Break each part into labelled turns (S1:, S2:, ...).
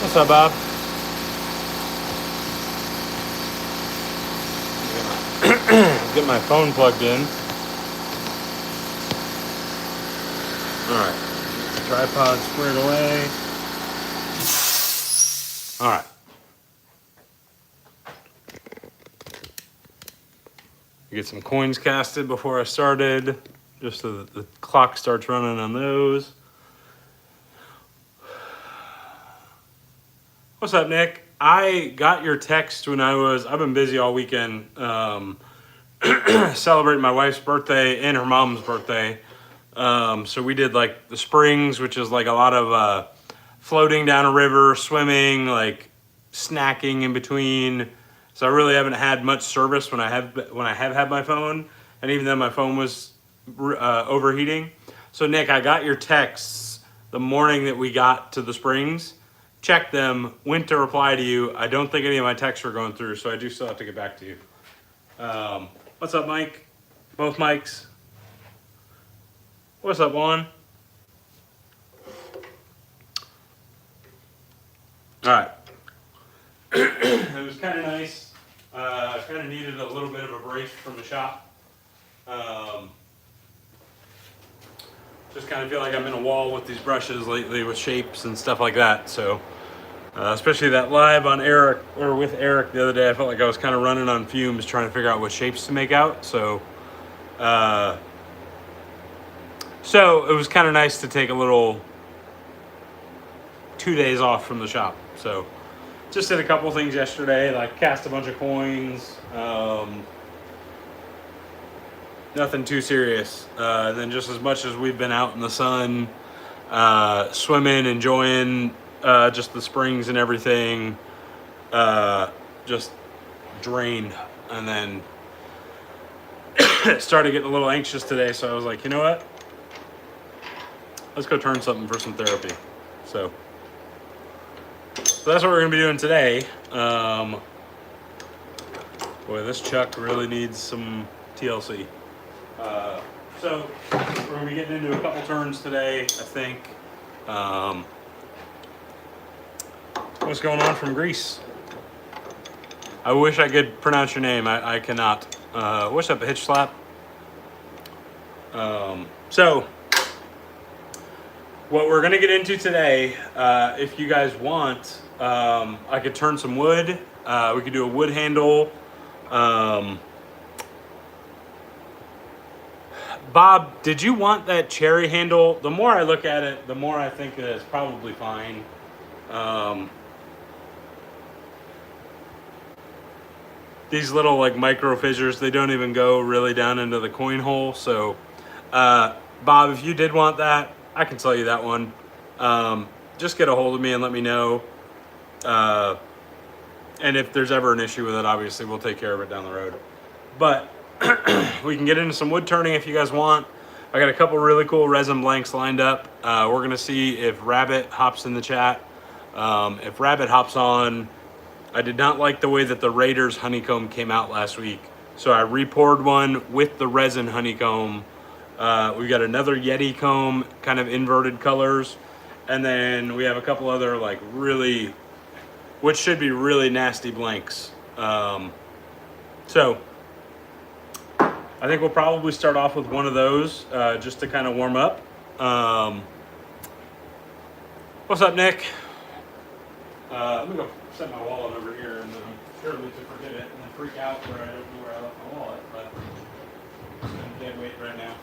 S1: What's up, Bob? Get my phone plugged in. Alright. Tripod squared away. Alright. Get some coins casted before I started, just so that the clock starts running on those. What's up, Nick? I got your text when I've been busy all weekend celebrating my wife's birthday and her mom's birthday. So we did like the springs, which is like a lot of floating down a river, swimming, like snacking in between. So I really haven't had much service when I have had my phone, and even then my phone was overheating. So Nick, I got your texts the morning that we got to the springs. Checked them, went to reply to you. I don't think any of my texts were going through, so I do still have to get back to you. What's up, Mike? Both mics. What's up, Juan? All right. It was kind of nice. I kind of needed a little bit of a break from the shop. Just kind of feel like I'm in a wall with these brushes lately with shapes and stuff like that. So, especially that live on Eric or with Eric the other day, I felt like I was kind of running on fumes trying to figure out what shapes to make out. So it was kind of nice to take a little 2 days off from the shop. So just did a couple things yesterday, like cast a bunch of coins. Nothing too serious. And then just as much as we've been out in the sun, swimming, enjoying just the springs and everything, just drained. And then started getting a little anxious today, so I was like, you know what? Let's go turn something for some therapy. So that's what we're gonna be doing today. Boy, this Chuck really needs some TLC. So we're gonna be getting into a couple turns today, I think. What's going on from Greece? I wish I could pronounce your name. I cannot. What's up, Hitch Slap? So what we're gonna get into today, if you guys want, I could turn some wood. We could do a wood handle. Bob, did you want that cherry handle? The more I look at it, the more I think that it's probably fine. These little like micro fissures, they don't even go really down into the coin hole. So, Bob, if you did want that, I can sell you that one. Just get a hold of me and let me know. And if there's ever an issue with it, obviously we'll take care of it down the road. But we can get into some wood turning if you guys want. I got a couple really cool resin blanks lined up. We're gonna see if Rabbit hops in the chat. If Rabbit hops on, I did not like the way that the Raiders honeycomb came out last week. So I re-poured one with the resin honeycomb. We got another Yeti comb, kind of inverted colors. And then we have a couple other like really, which should be really nasty blanks. So I think we'll probably start off with one of those just to kind of warm up. What's up, Nick? Let me go set my wallet over here, and I'm surely to forget it and then freak out where I don't know where I left my wallet, but I'm in dead weight right now.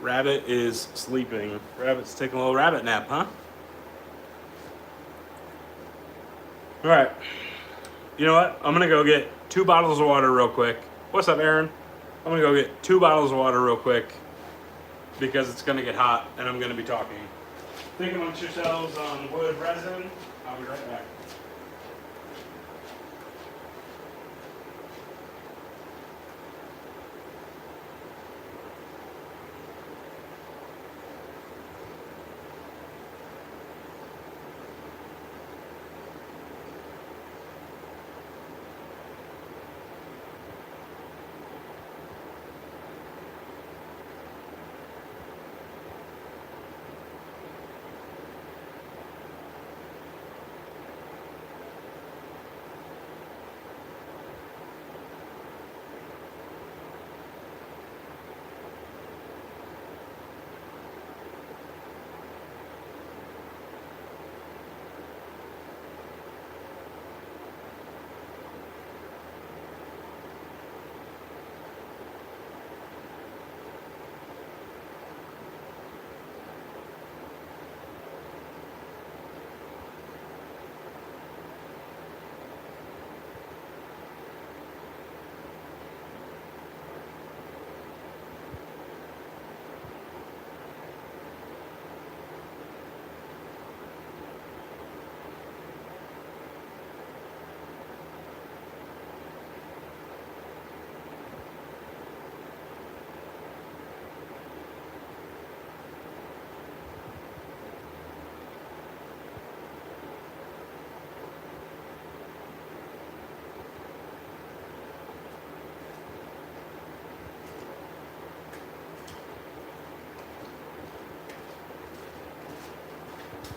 S1: Rabbit is sleeping. Rabbit's taking a little rabbit nap, huh? All right. You know what? I'm going to go get 2 bottles of water real quick. What's up, Aaron? I'm going to go get 2 bottles of water real quick because it's going to get hot and I'm going to be talking. Think amongst yourselves on wood resin. I'll be right back.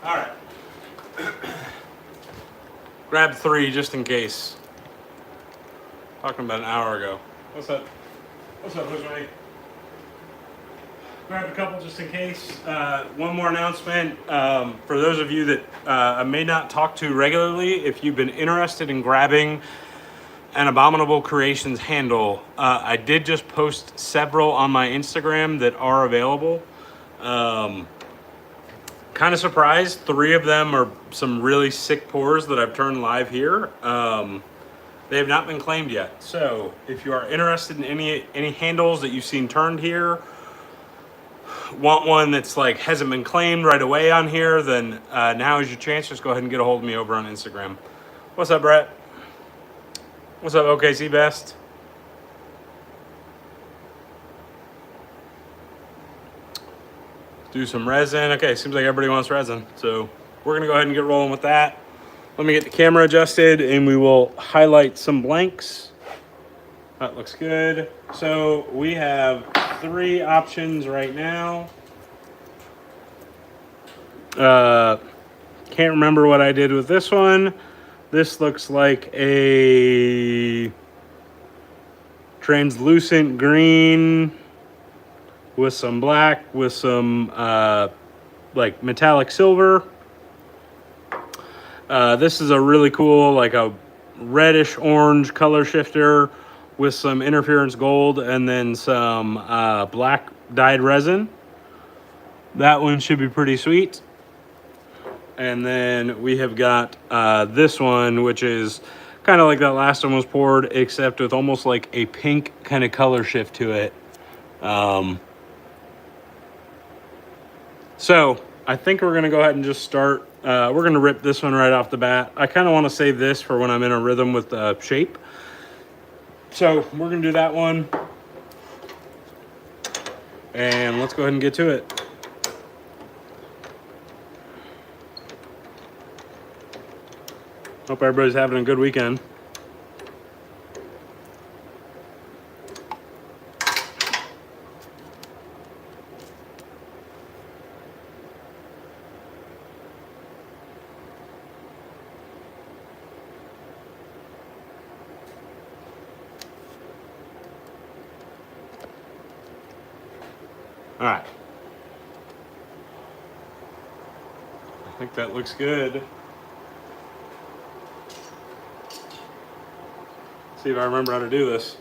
S1: All right. Grab 3 just in case. Talking about an hour ago. What's up? What's up, Jose? Grab a couple just in case. One more announcement. For those of you that I may not talk to regularly, if you've been interested in grabbing an Abominable Creations handle, I did just post several on my Instagram that are available. Kind of surprised. 3 of them are some really sick pours that I've turned live here. They have not been claimed yet. So if you are interested in any handles that you've seen turned here, want one that's like hasn't been claimed right away on here, then now is your chance. Just go ahead and get a hold of me over on Instagram. What's up, Brett? What's up, OKC Best? Do some resin. Okay, seems like everybody wants resin. So we're gonna go ahead and get rolling with that. Let me get the camera adjusted and we will highlight some blanks. That looks good. So we have 3 options right now. Can't remember what I did with this one. This looks like a translucent green with some black, with some like metallic silver. This is a really cool, like a reddish orange color shifter with some interference gold and then some black dyed resin. That one should be pretty sweet. And then we have got this one, which is kind of like that last one was poured, except with almost like a pink kind of color shift to it. So I think we're going to go ahead and just start. We're going to rip this one right off the bat. I kind of want to save this for when I'm in a rhythm with the shape. So we're going to do that one. And let's go ahead and get to it. Hope everybody's having a good weekend. All right. I think that looks good. See if I remember how to do this.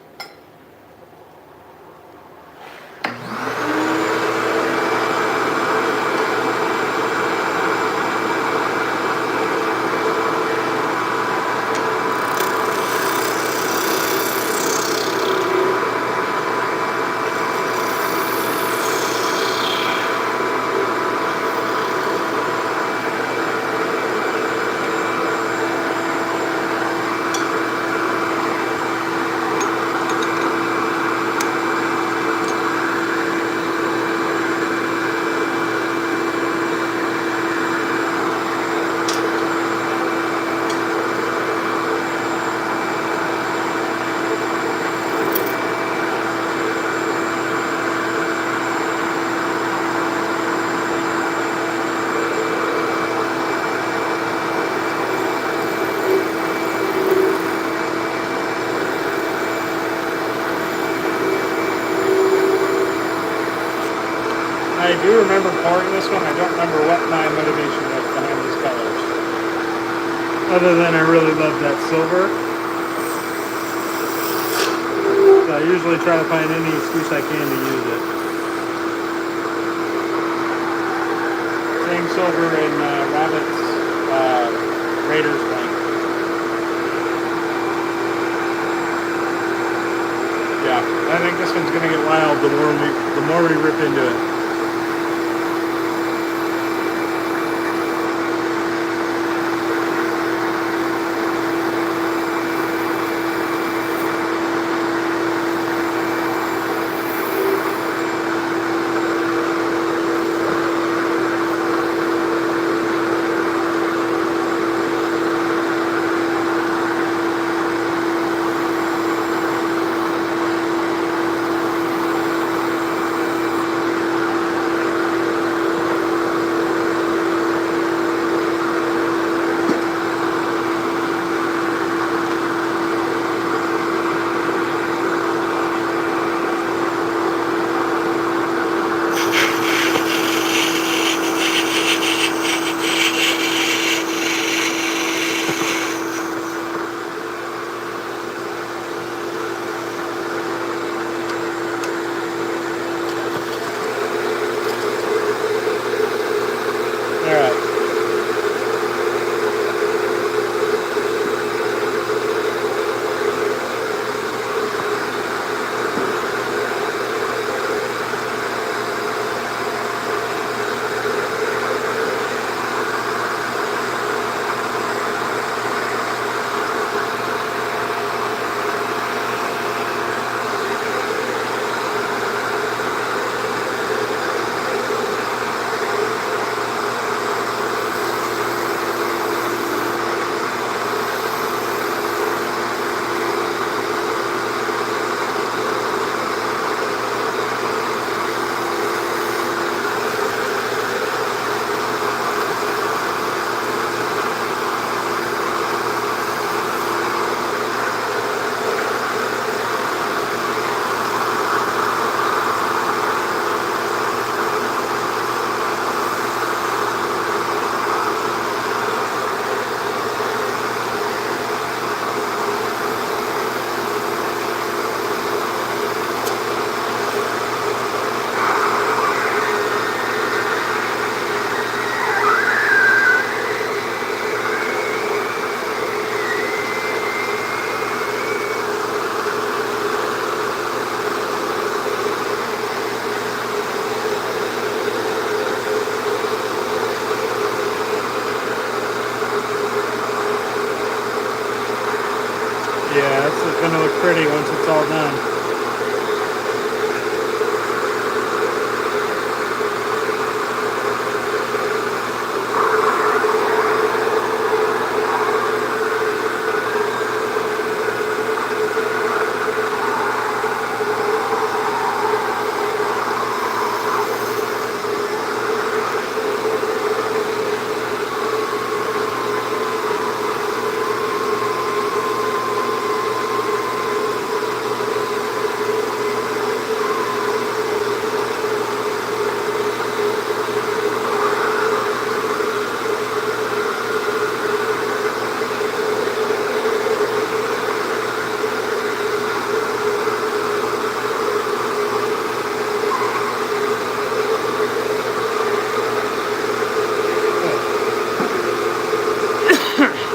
S1: I do remember pouring this one. I don't remember what my motivation was behind these colors. Other than I really love that silver. So I usually try to find any excuse I can to use it. Same silver in Rabbit's Raiders blank. Yeah, I think this one's going to get wild the more we rip into it. pretty once it's all done.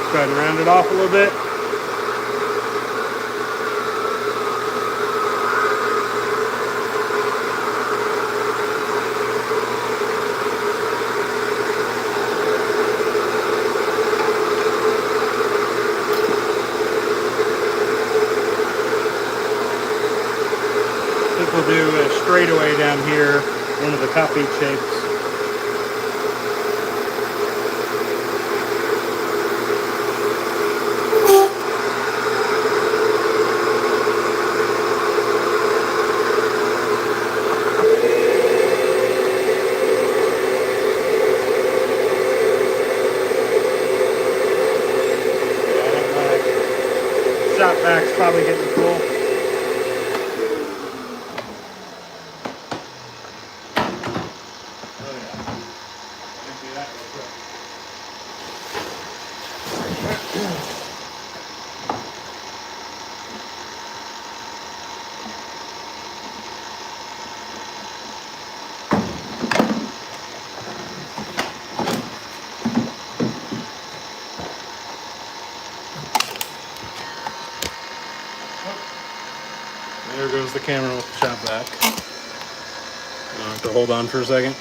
S1: Go ahead and round it off a little bit. I think we'll do a straightaway down here, one of the copied shapes. Shop vac's probably getting full. Oh yeah. Empty that real quick. There goes the camera with the shop vac. I'll have to hold on for a second.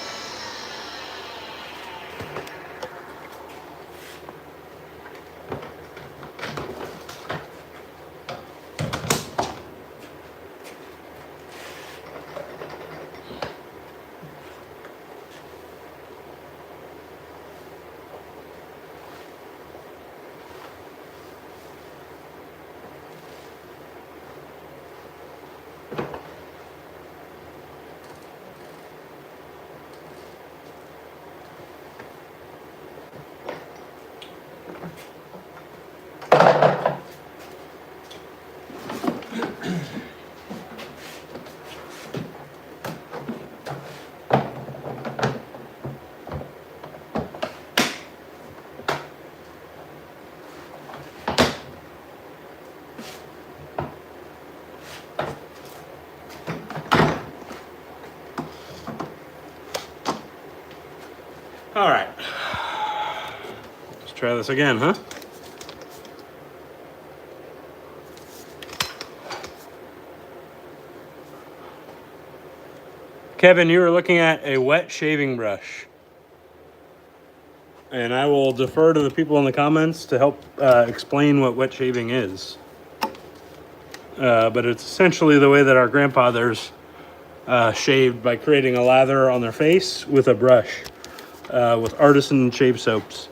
S1: All right, let's try this again, huh? Kevin, you were looking at a wet shaving brush. And I will defer to the people in the comments to help explain what wet shaving is. But it's essentially the way that our grandfathers shaved, by creating a lather on their face with a brush. With artisan shave soaps.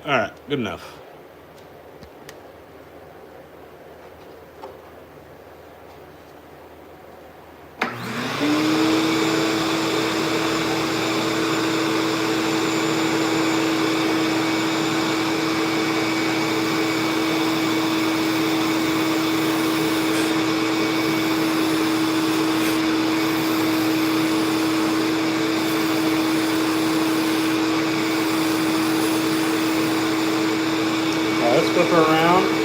S1: All right, good enough. Let's flip her around.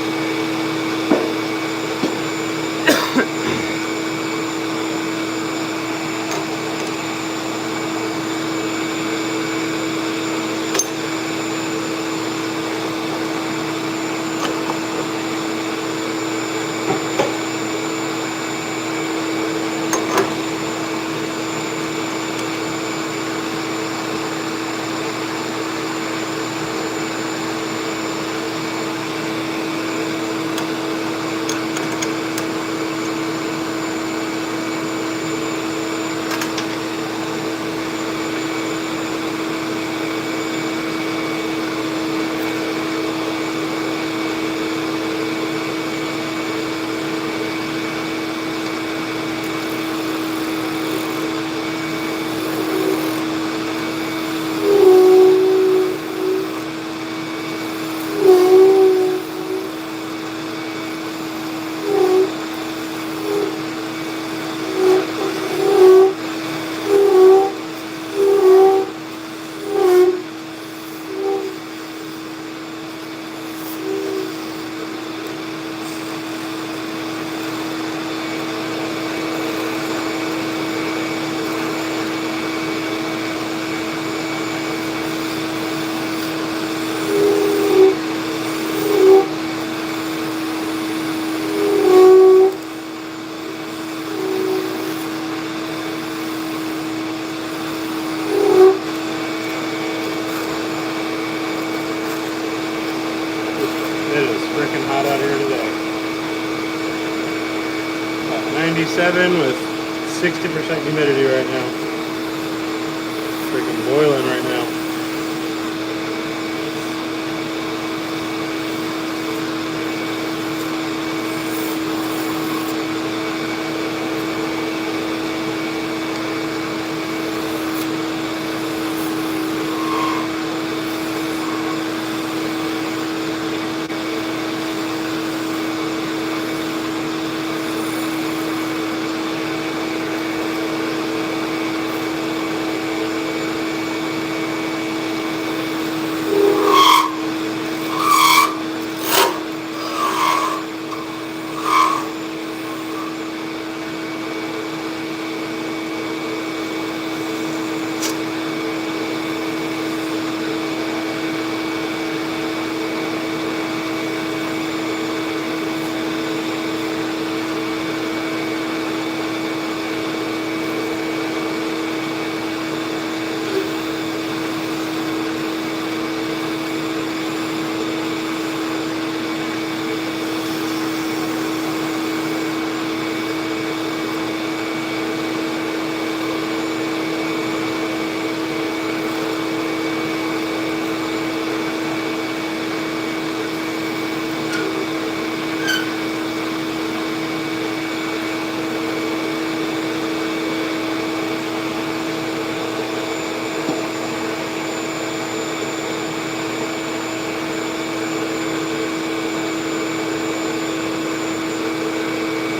S1: It is freaking hot out here today. About 97 with 60% humidity right now. Freaking boiling right now.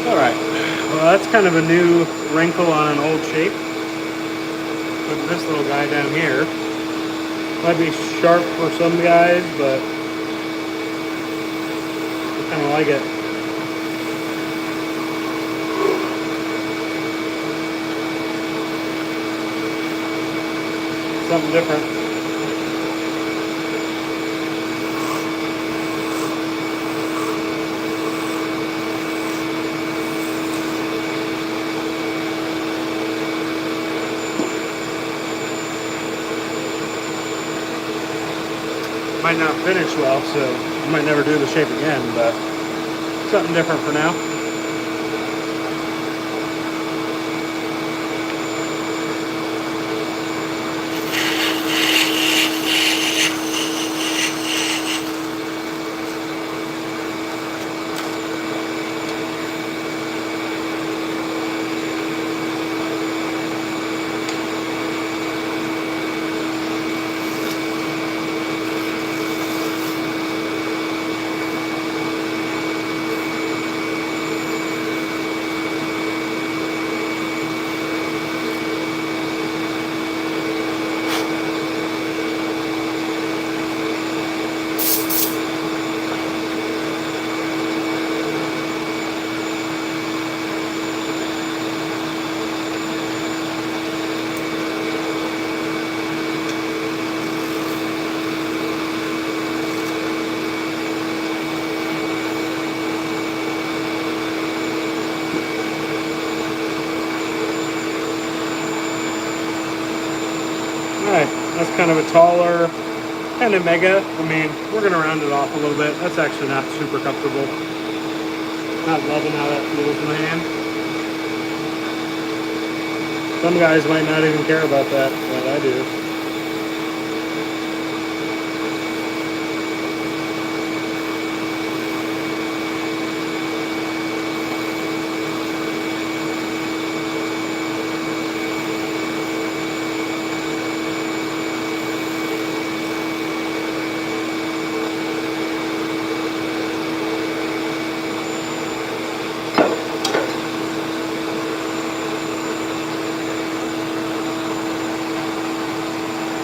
S1: Alright, well that's kind of a new wrinkle on an old shape. Put this little guy down here. Might be sharp for some guys, but I kind of like it. Something different. Might not finish well, so I might never do the shape again, but something different for now. Alright, that's kind of a taller, kind of mega. I mean, we're going to round it off a little bit. That's actually not super comfortable. Not loving how that feels in my hand. Some guys might not even care about that, but I do.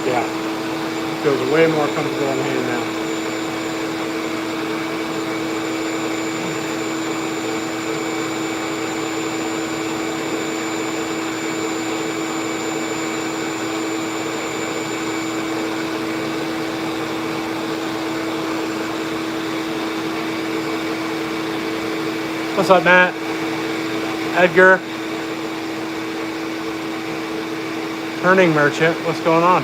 S1: Yeah, feels way more comfortable in the hand now. What's up, Matt? Edgar? Turning merchant, what's going on?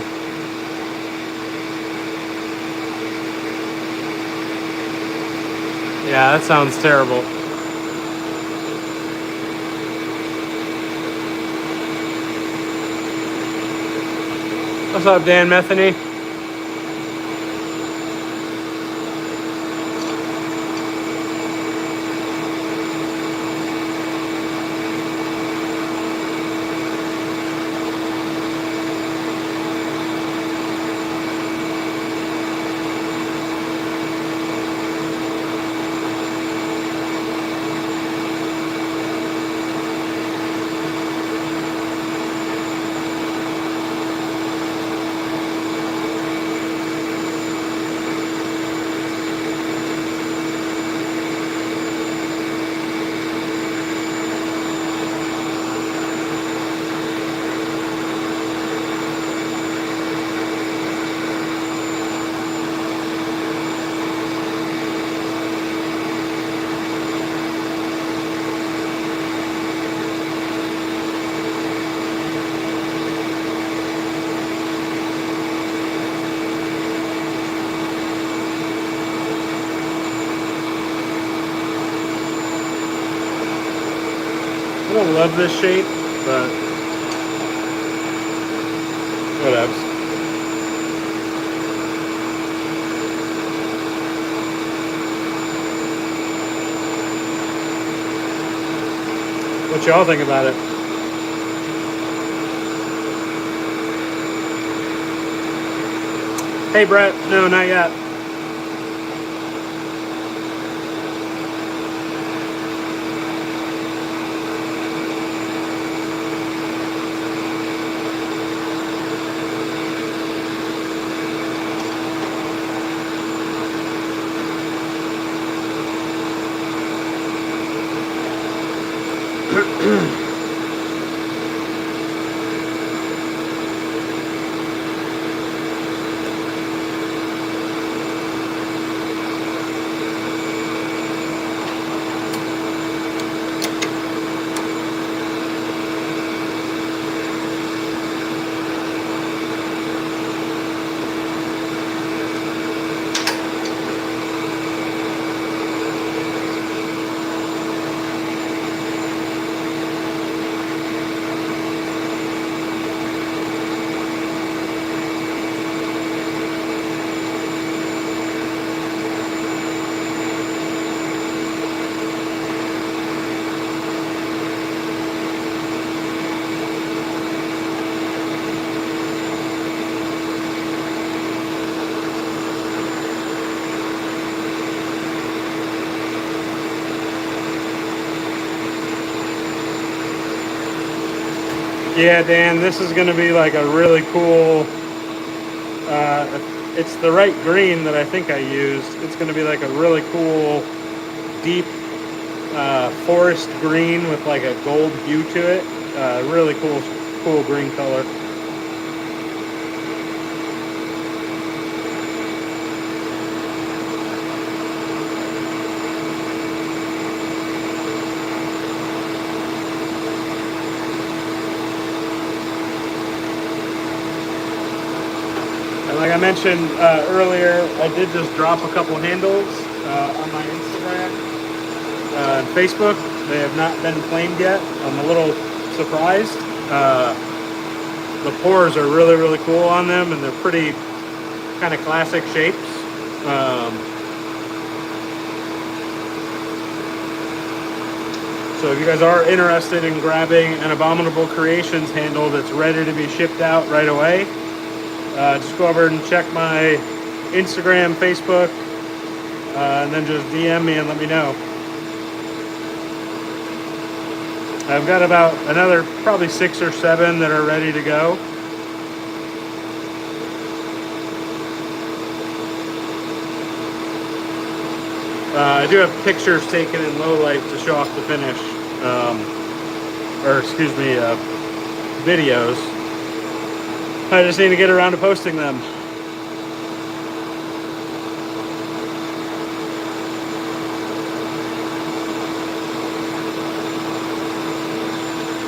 S1: Yeah, that sounds terrible. What's up, Dan Metheny? I don't love this shape, but whatever. What y'all think about it? Hey Brett, no, not yet. Yeah, Dan, this is going to be like a really cool, it's the right green that I think I used. It's going to be like a really cool, deep forest green with like a gold hue to it. Really cool green color. Like I mentioned earlier, I did just drop a couple handles on my Instagram and Facebook. They have not been claimed yet. I'm a little surprised. The pores are really, really cool on them, and they're pretty kind of classic shapes. So if you guys are interested in grabbing an Abominable Creations handle that's ready to be shipped out right away, just go over and check my Instagram, Facebook, and then just DM me and let me know. I've got about another probably 6 or 7 that are ready to go. I do have pictures taken in low light to show off the finish, videos. I just need to get around to posting them.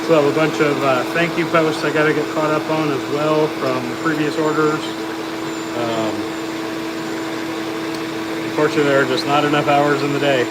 S1: So I have a bunch of thank you posts I got to get caught up on as well from previous orders. Unfortunately, there are just not enough hours in the day.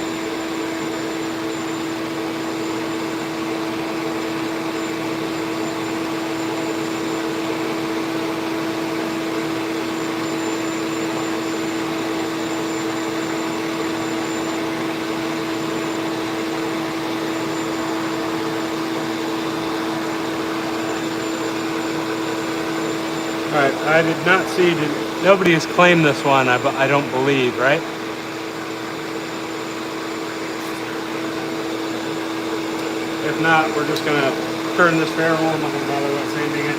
S1: All right, I did not see, nobody has claimed this one, I don't believe, right? If not, we're just gonna turn this barrel. I'm not gonna bother with sanding it.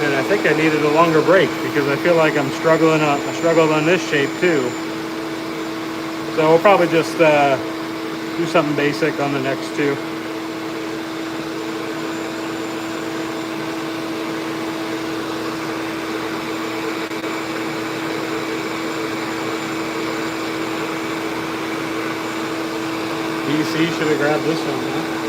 S1: And I think I needed a longer break because I feel like I struggled on this shape too. So we'll probably just do something basic on the next two. DC should have grabbed this one, huh?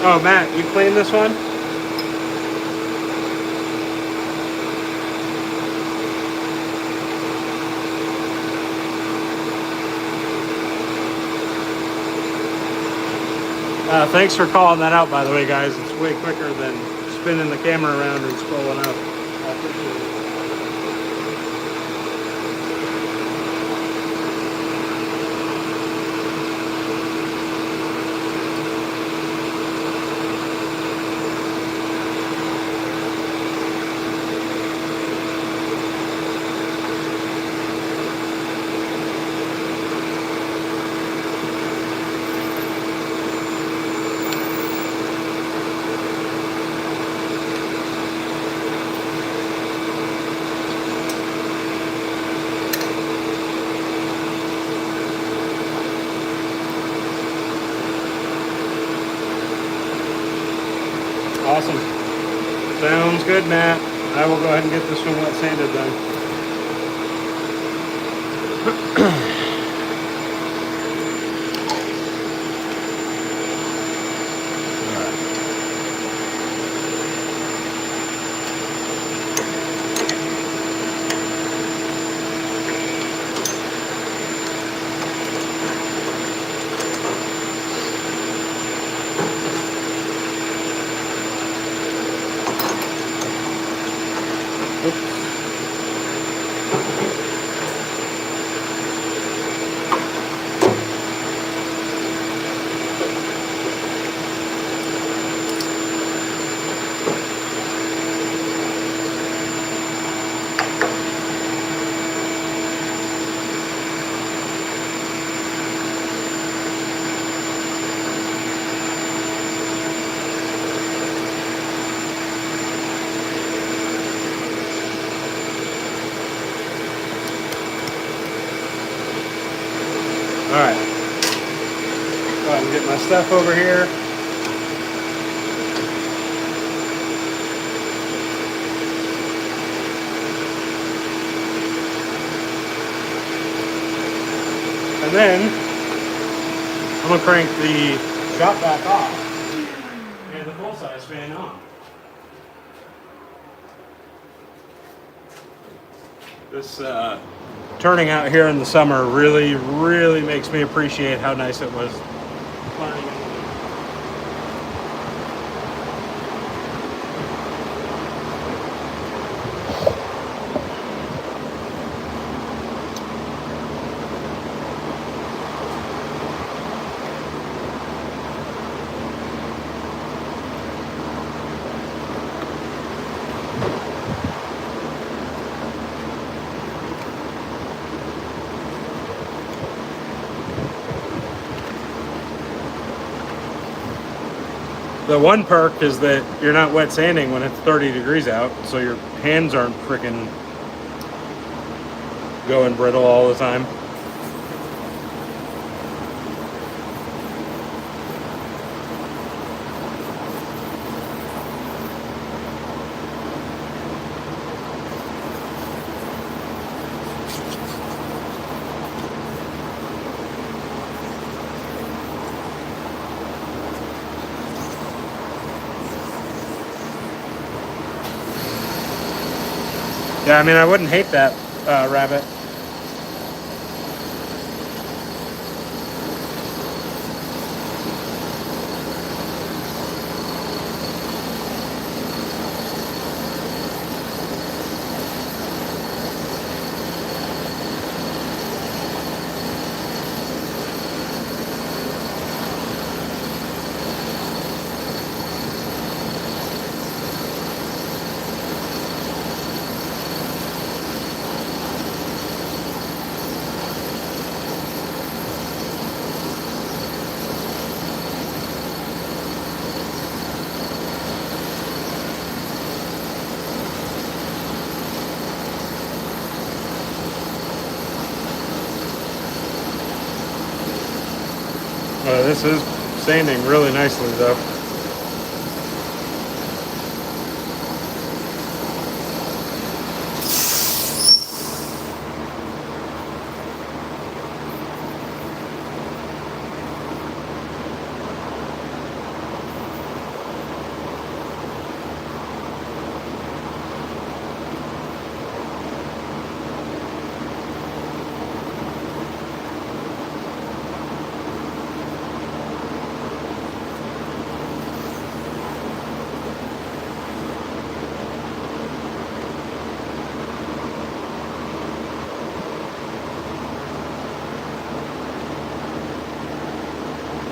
S1: Oh, Matt, you cleaned this one? Thanks for calling that out, by the way, guys. It's way quicker than spinning the camera around and scrolling up. I appreciate it. Awesome. Sounds good, Matt. I will go ahead and get this one wet sanded then. All right, go ahead and get my stuff over here. And then I'm gonna crank the shop back off and the full size fan on. This turning out here in the summer really makes me appreciate how nice it was planning it. The one perk is that you're not wet sanding when it's 30 degrees out, so your hands aren't freaking going brittle all the time. Yeah, I mean, I wouldn't hate that rabbit. This is sanding really nicely though.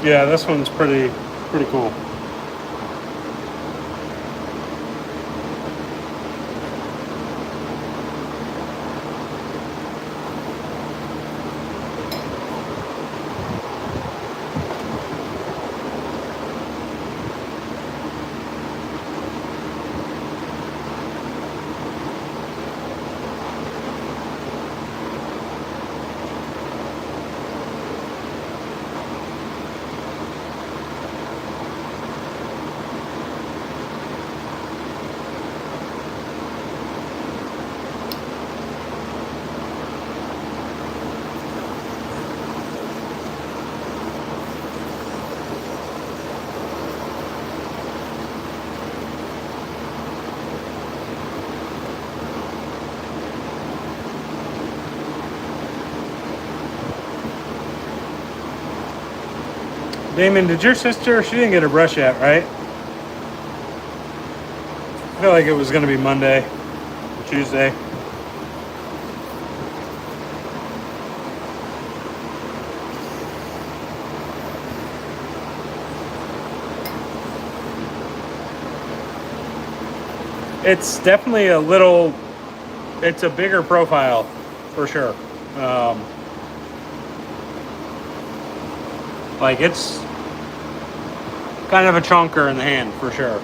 S1: Yeah, this one's pretty cool. Damon, did your sister, she didn't get her brush yet, right? I feel like it was going to be Monday or Tuesday. It's definitely it's a bigger profile for sure. Like it's kind of a chunker in the hand for sure.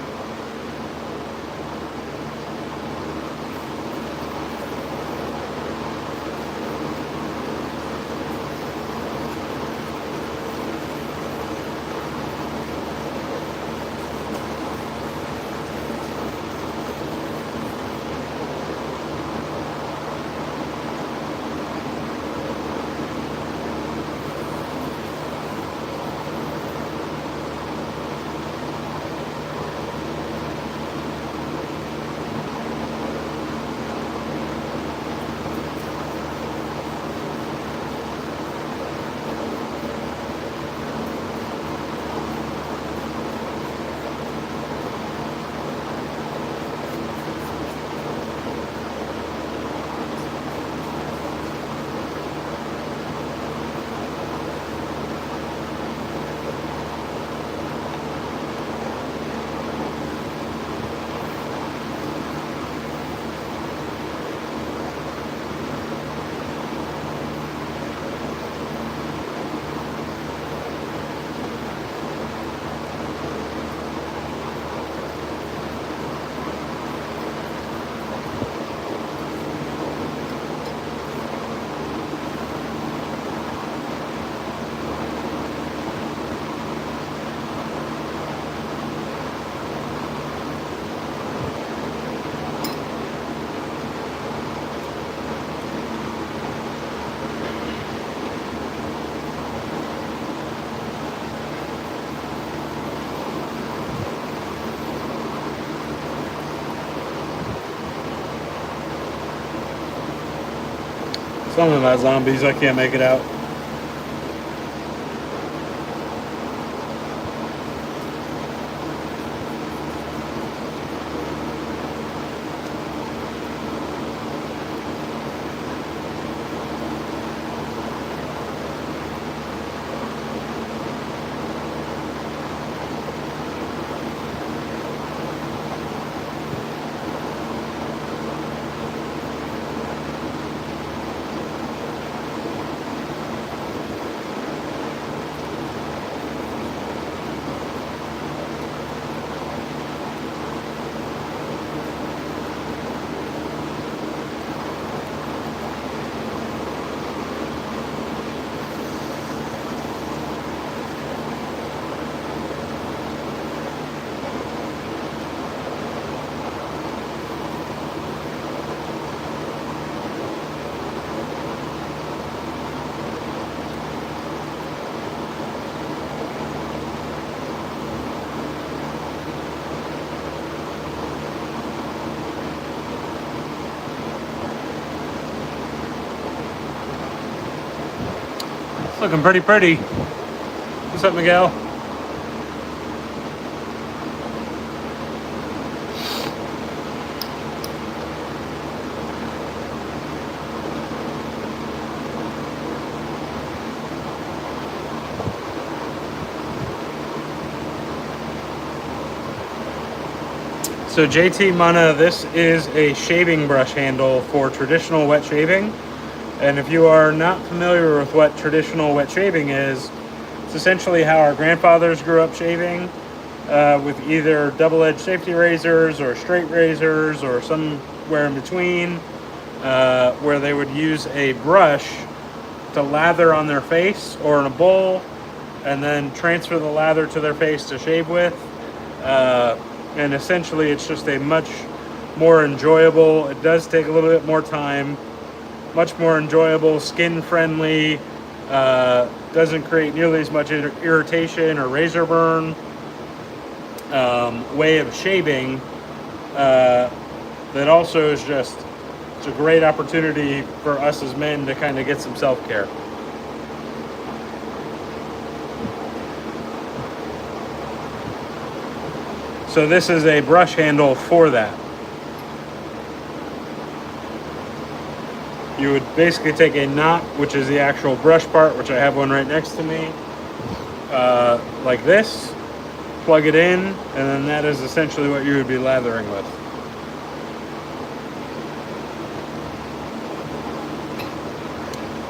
S1: Something about zombies, I can't make it out. It's looking pretty. What's up, Miguel? So JT Mana, this is a shaving brush handle for traditional wet shaving. And if you are not familiar with what traditional wet shaving is, it's essentially how our grandfathers grew up shaving, with either double-edged safety razors or straight razors or somewhere in between, where they would use a brush to lather on their face or in a bowl and then transfer the lather to their face to shave with. And essentially it's just a much more enjoyable, it does take a little bit more time, much more enjoyable, skin friendly, doesn't create nearly as much irritation or razor burn way of shaving, that also is just, it's a great opportunity for us as men to kind of get some self-care. So this is a brush handle for that. You would basically take a knot, which is the actual brush part, which I have one right next to me, like this, plug it in, and then that is essentially what you would be lathering with.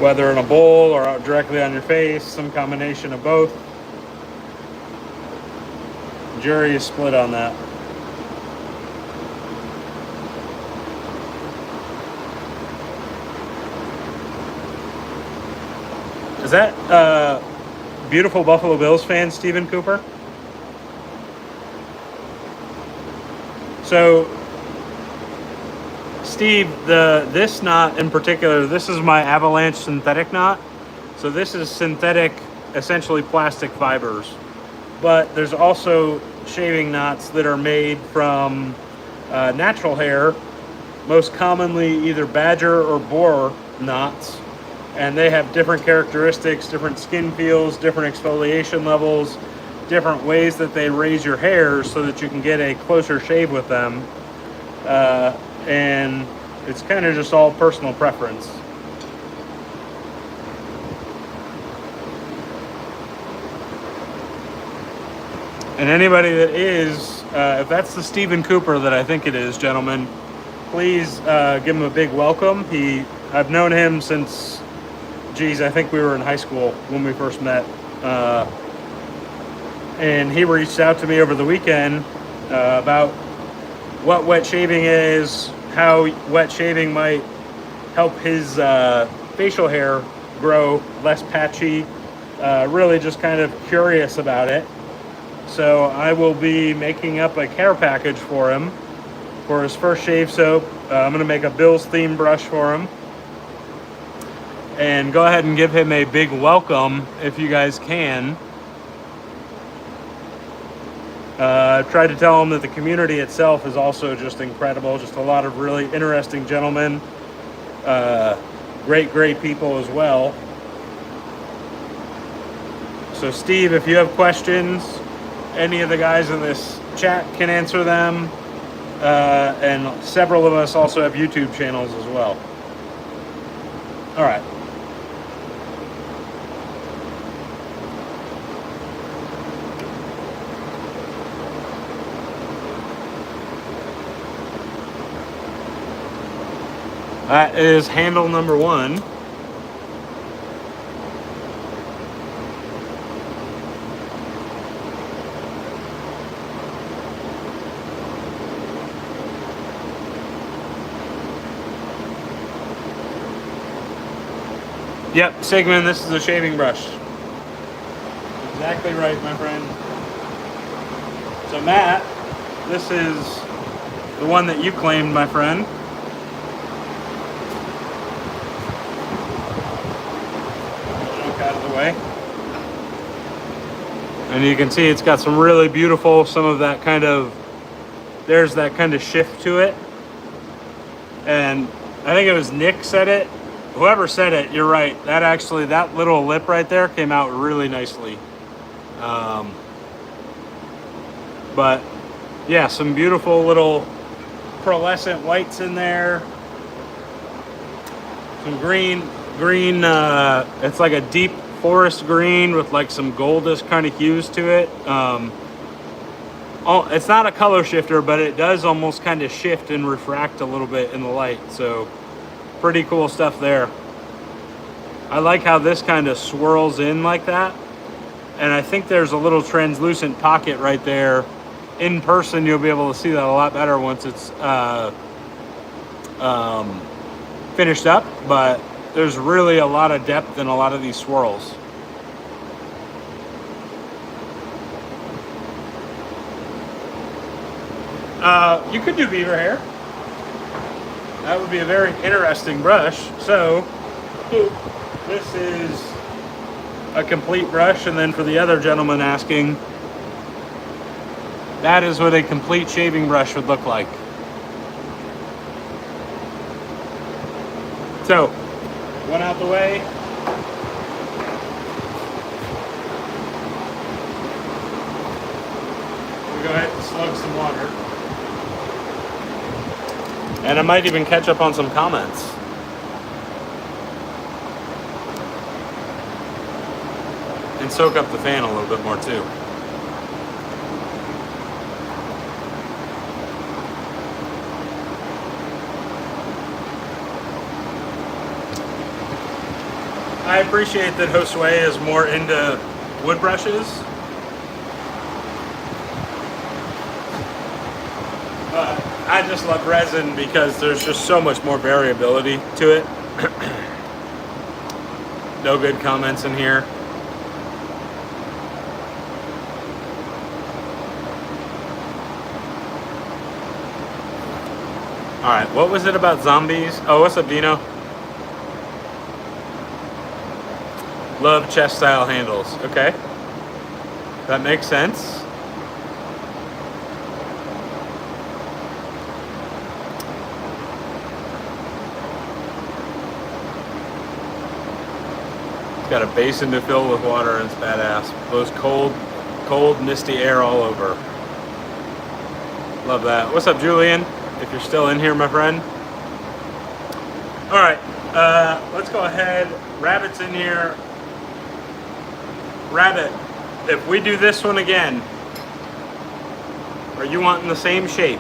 S1: Whether in a bowl or out directly on your face, some combination of both. Jury is split on that. Is that beautiful Buffalo Bills fan, Stephen Cooper? So, Steve, this knot in particular, this is my Avalanche synthetic knot. So this is synthetic, essentially plastic fibers. But there's also shaving knots that are made from natural hair, most commonly either badger or boar knots. And they have different characteristics, different skin feels, different exfoliation levels, different ways that they raise your hair so that you can get a closer shave with them. And it's kind of just all personal preference. And anybody that is, if that's the Stephen Cooper that I think it is, gentlemen, please give him a big welcome. I've known him since, I think we were in high school when we first met. And he reached out to me over the weekend about what wet shaving is, how wet shaving might help his facial hair grow less patchy, really just kind of curious about it. So I will be making up a care package for him for his first shave soap. I'm going to make a Bills themed brush for him. And go ahead and give him a big welcome if you guys can. I've tried to tell him that the community itself is also just incredible. Just a lot of really interesting gentlemen. great people as well. So Steve, if you have questions, any of the guys in this chat can answer them. And several of us also have YouTube channels as well. All right. That is handle number 1. Yep, Sigmund, this is a shaving brush. Exactly right, my friend. So Matt, this is the one that you claimed, my friend. Out of the way. And you can see it's got some really beautiful, some of that kind of, there's that kind of shift to it. And I think it was Nick said it. Whoever said it, you're right. That actually, that little lip right there came out really nicely. But yeah, some beautiful little pearlescent whites in there. Some green, it's like a deep forest green with like some goldish kind of hues to it. It's not a color shifter, but it does almost kind of shift and refract a little bit in the light. So pretty cool stuff there. I like how this kind of swirls in like that. And I think there's a little translucent pocket right there. In person, you'll be able to see that a lot better once it's finished up, but there's really a lot of depth in a lot of these swirls. You could do beaver hair. That would be a very interesting brush. So this is a complete brush, and then for the other gentleman asking, that is what a complete shaving brush would look like. So, one out the way. We'll go ahead and slug some water. And I might even catch up on some comments. And soak up the fan a little bit more too. I appreciate that Josue is more into wood brushes. But I just love resin because there's just so much more variability to it. No good comments in here. All right, what was it about zombies? Oh, what's up, Dino? Love chest style handles. Okay, that makes sense. It's got a basin to fill with water, and it's badass. Blows cold, misty air all over. Love that. What's up, Julian? If you're still in here, my friend. All right, let's go ahead. Rabbit's in here. Rabbit, if we do this one again, are you wanting the same shape?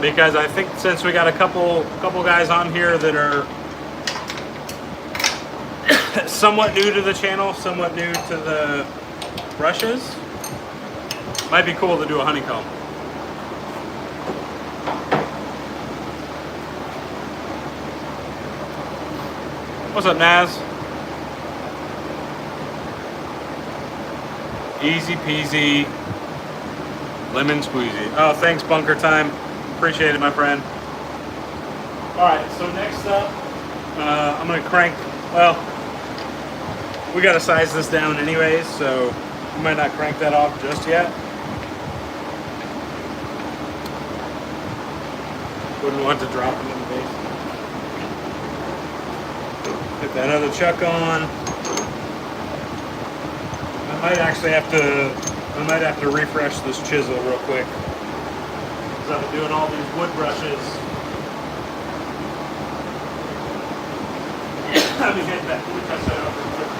S1: Because I think since we got a couple guys on here that are somewhat new to the channel, somewhat new to the brushes, might be cool to do a honeycomb. What's up, Naz? Easy peasy, lemon squeezy. Oh, thanks, Bunker Time. Appreciate it, my friend. All right, so next up, I'm gonna crank, well, we gotta size this down anyways, so we might not crank that off just yet. Wouldn't want to drop them in the base. Put that other chuck on. I might have to refresh this chisel real quick. Because I've been doing all these wood brushes. Let me get that. Let me touch that up real quick.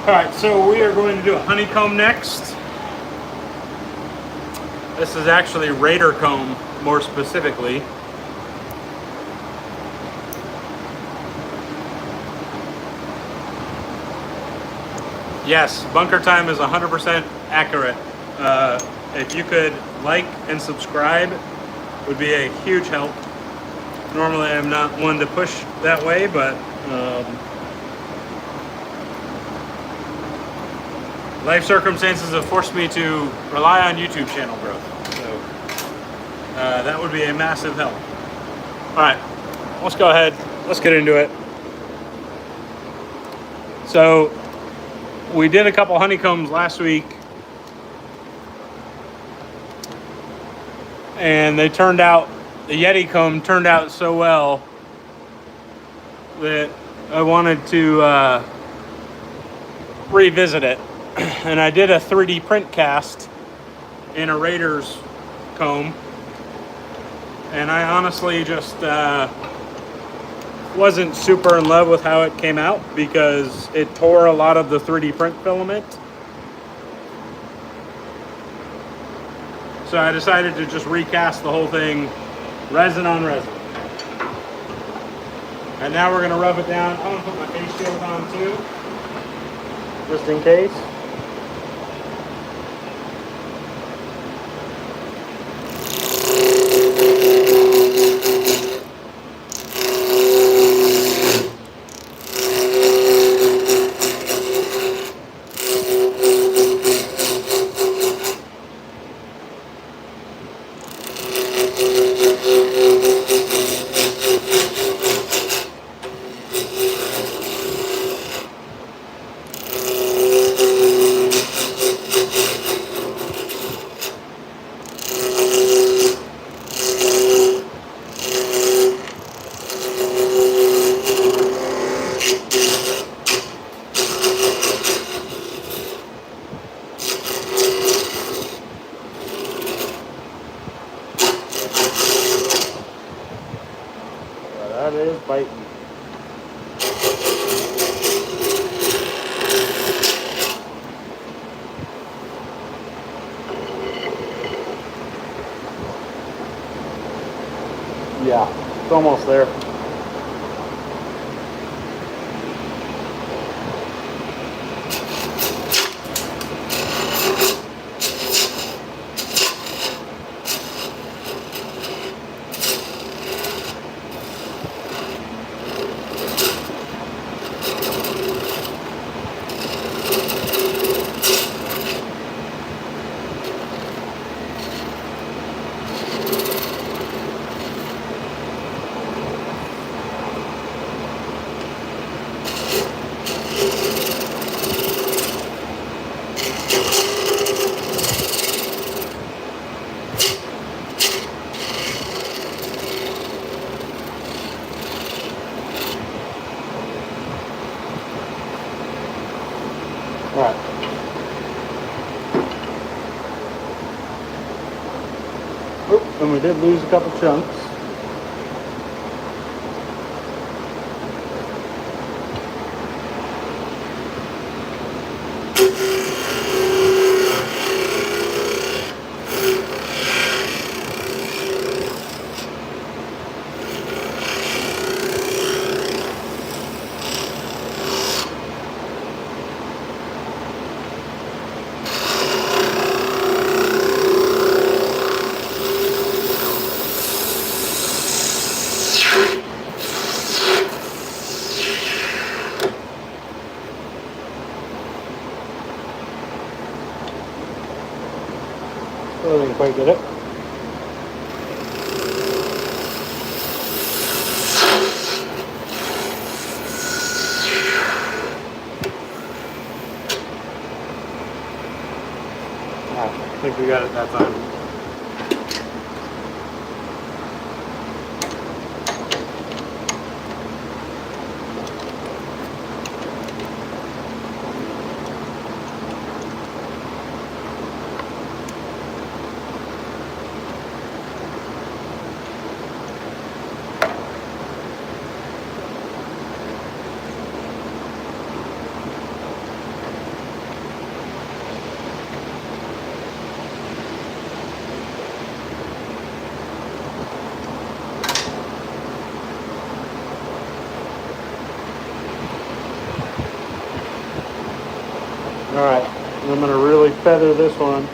S1: Alright, so we are going to do a honeycomb next. This is actually raider comb, more specifically. Yes, bunker time is 100% accurate. If you could like and subscribe, would be a huge help. Normally I'm not one to push that way, but life circumstances have forced me to rely on YouTube channel growth. So that would be a massive help. All right, let's go ahead. Let's get into it. So we did a couple honeycombs last week, and they turned out, the Yeti comb turned out so well that I wanted to revisit it. And I did a 3D print cast in a Raiders comb, and I honestly just wasn't super in love with how it came out because it tore a lot of the 3D print filament. So I decided to just recast the whole thing resin on resin. And now we're going to rub it down. I'm going to put my face shield on too, just in case. That is biting. Yeah, it's almost there. we did lose a couple chunks. Still didn't quite get it. I think we got it that time. Alright, I'm going to really feather this one.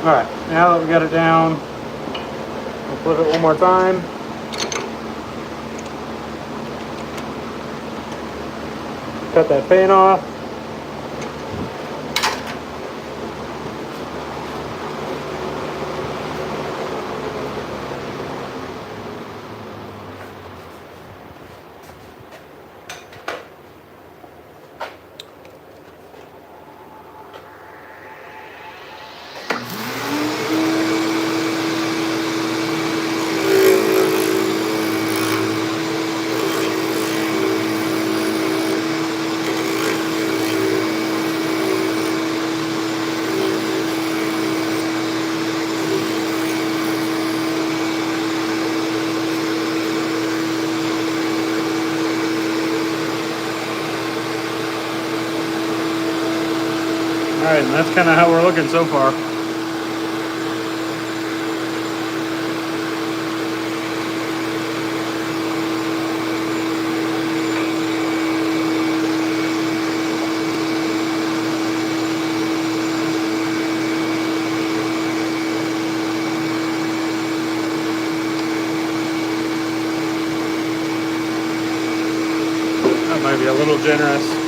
S1: Alright, now that we got it down, we'll flip it one more time. Cut that fan off. Alright, and that's kind of how we're looking so far. That might be a little generous.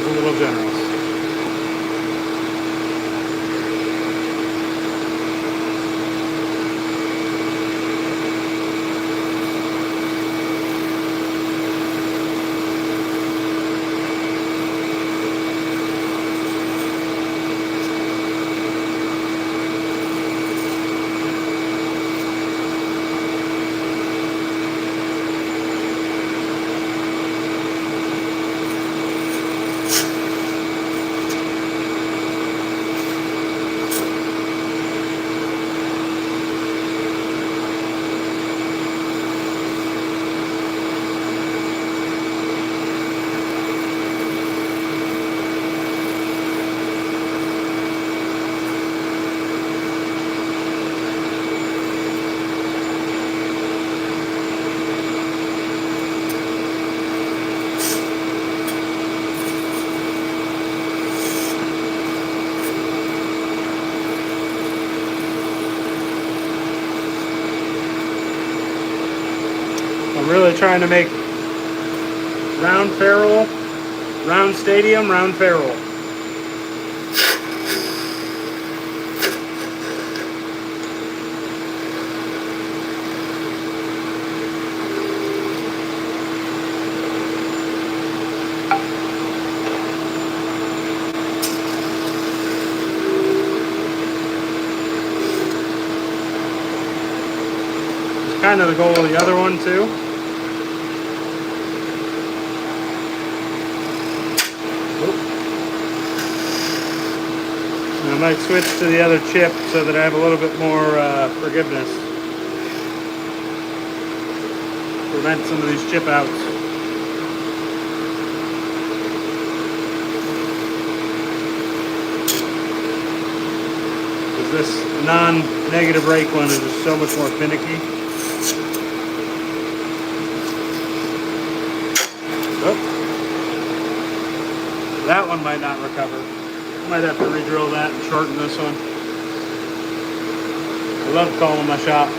S1: was a little generous. I'm really trying to make round ferrule, round stadium, round ferrule. It's kind of the goal of the other one too. I might switch to the other chip so that I have a little bit more forgiveness. Prevent some of these chip outs. Because this non-negative rake one is just so much more finicky. Oh. That one might not recover. Might have to re-drill that and shorten this one. I love calling my shop.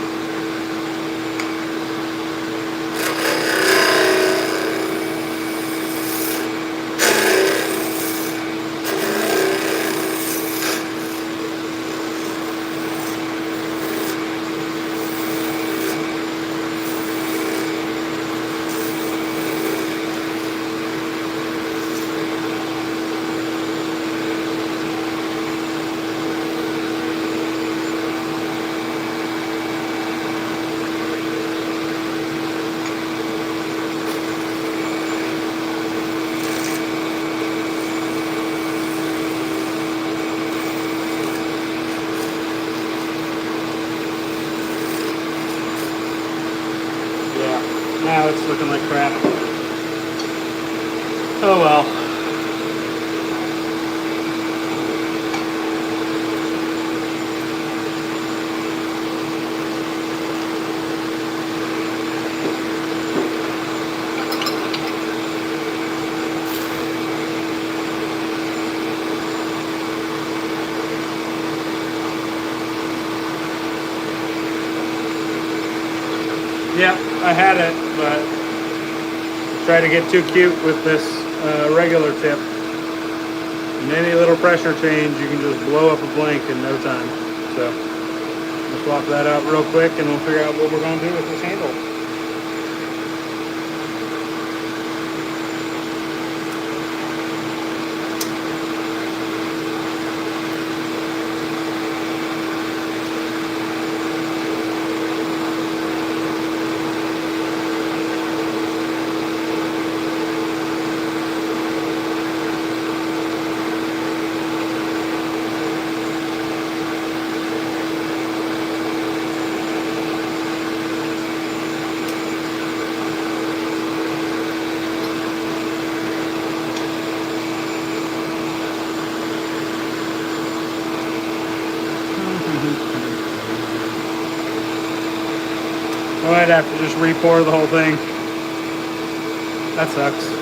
S1: Now it's looking like crap. Oh well. Yep, I had it, but try to get too cute with this regular tip. And any little pressure change, you can just blow up a blank in no time. So, we'll swap that out real quick and we'll figure out what we're going to do with this handle. I might have to just re-pour the whole thing. That sucks.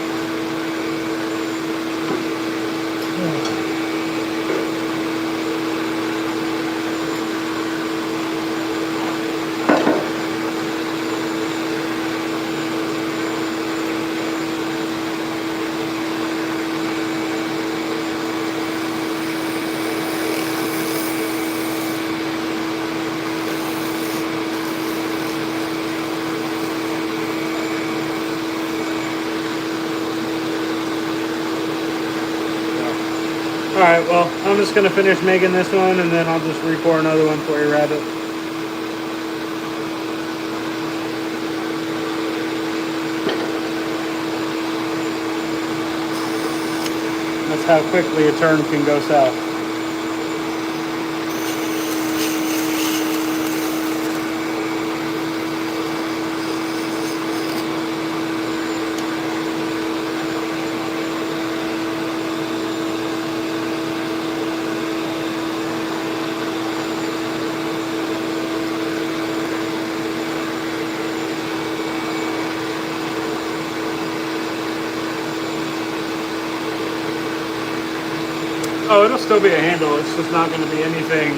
S1: Alright, well, I'm just going to finish making this one, and then I'll just re-pour another one for you, Rabbit. That's how quickly a turn can go south. Oh, it'll still be a handle. It's just not going to be anything.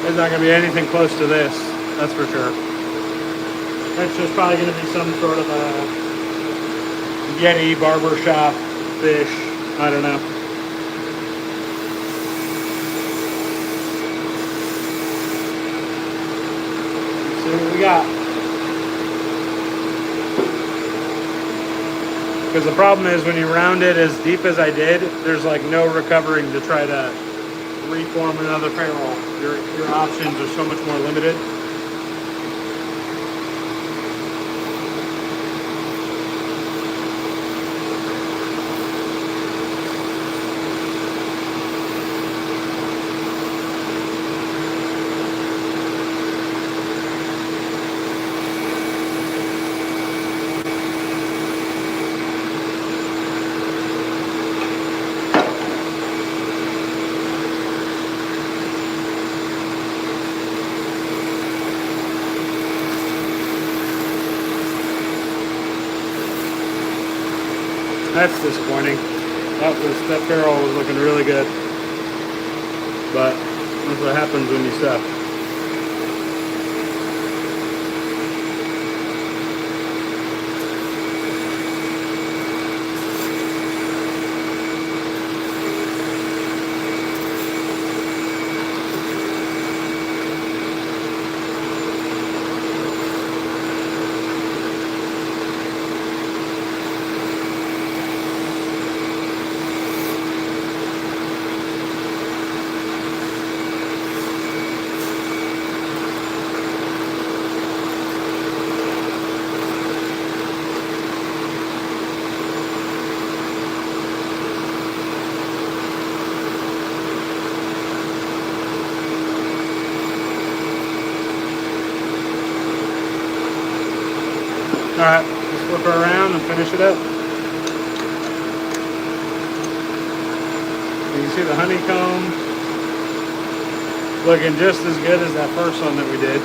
S1: It's not going to be anything close to this. That's for sure. That's just probably going to be some sort of a Yeti barbershop fish. I don't know. Let's see what we got. Because the problem is when you round it as deep as I did, there's like no recovering to try to reform another ferrule. Your options are so much more limited. That's disappointing. That ferrule was looking really good. But that's what happens when you suck. Alright, let's flip her around and finish it up. You can see the honeycomb looking just as good as that first one that we did.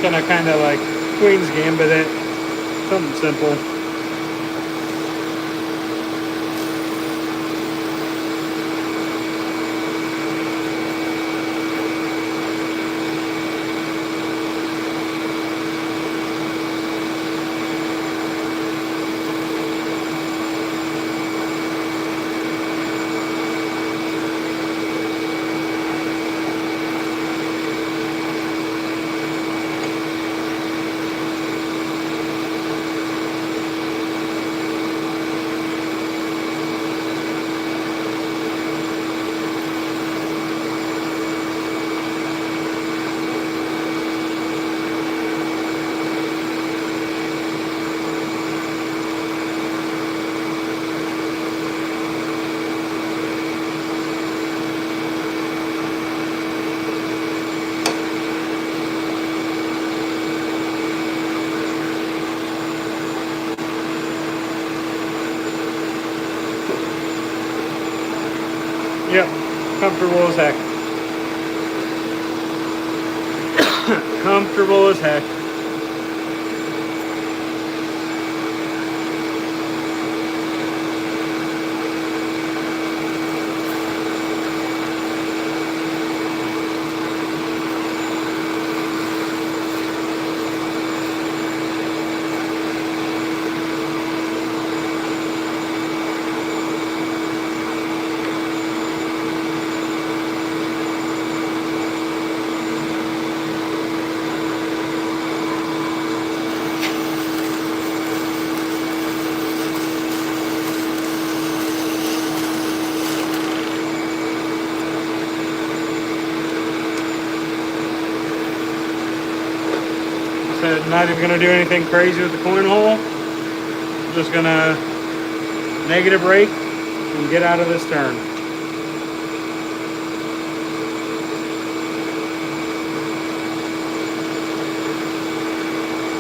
S1: gonna kind of like Queen's Gambit it. Something simple. Yep, comfortable as heck. Comfortable as heck. Not even gonna do anything crazy with the coin hole. I'm just gonna negative rake and get out of this turn.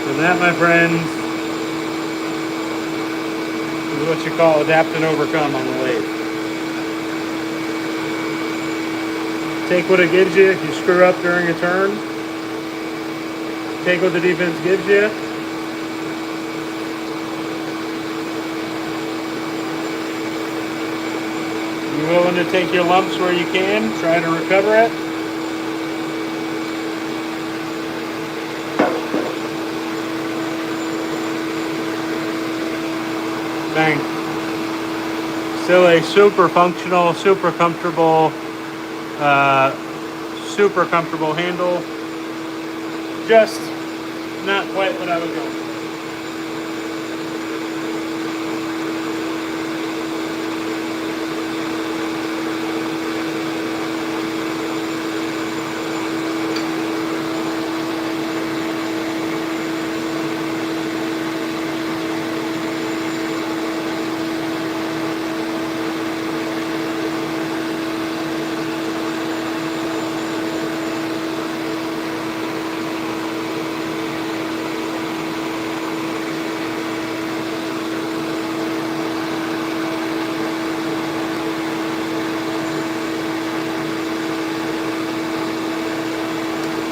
S1: And that, my friends, is what you call adapt and overcome on the lathe. Take what it gives you. If you screw up during a turn, take what the defense gives you. You're willing to take your lumps where you can, try to recover it. Bang. Still a super functional, super comfortable handle. Just not quite what I was going for.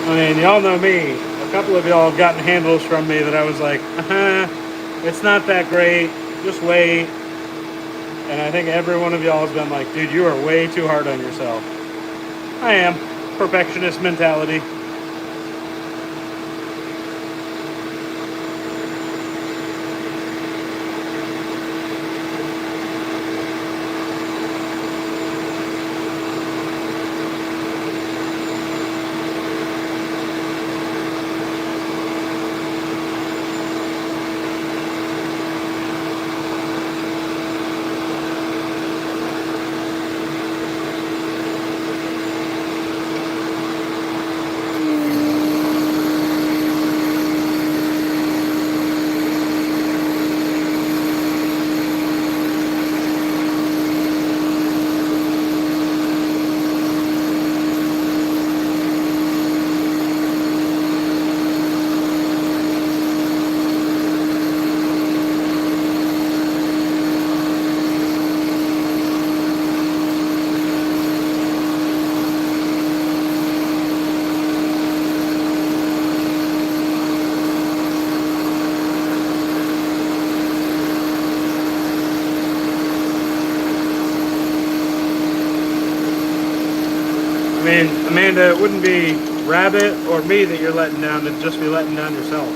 S1: I mean, y'all know me. A couple of y'all have gotten handles from me that I was like, it's not that great, just wait. And I think every one of y'all has been like, dude, you are way too hard on yourself. I am. Perfectionist mentality. mean, Amanda, it wouldn't be Rabbit or me that you're letting down, it'd just be letting down yourself.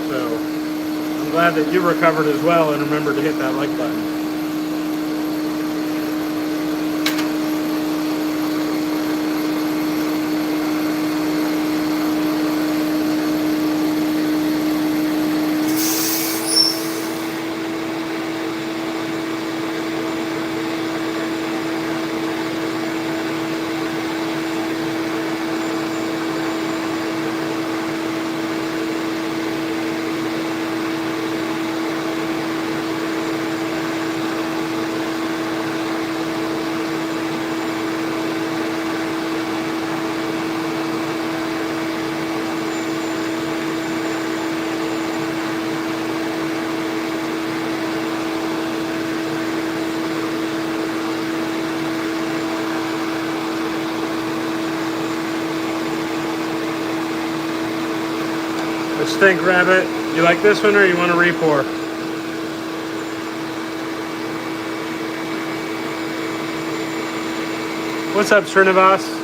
S1: So I'm glad that you recovered as well and remembered to hit that like button. What you think, Rabbit? You like this one or you want to re-pour? What's up, Srinivas?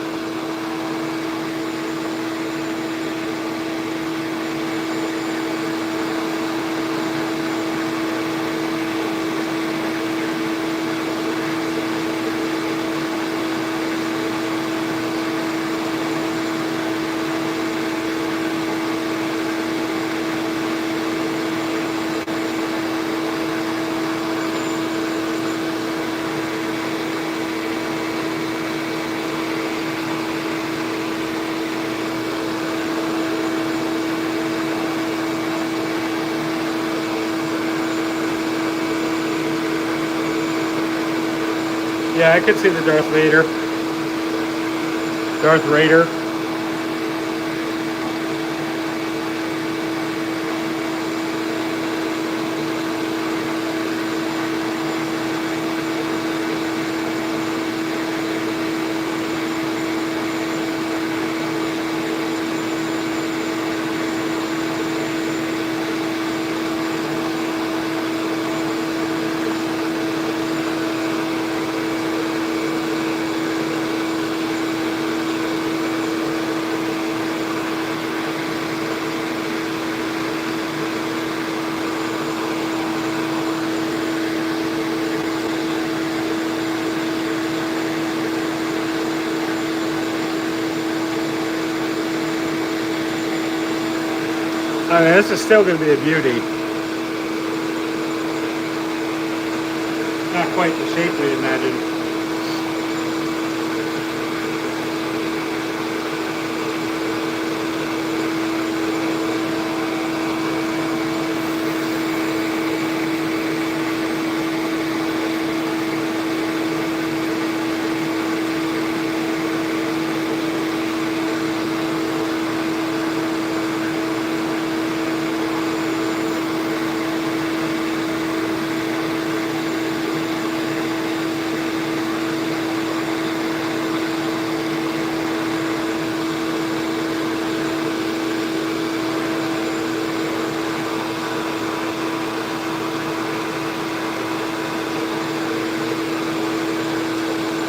S1: Yeah, I could see the Darth Vader. Darth Raider. I mean, this is still going to be a beauty. Not quite the shape we imagined.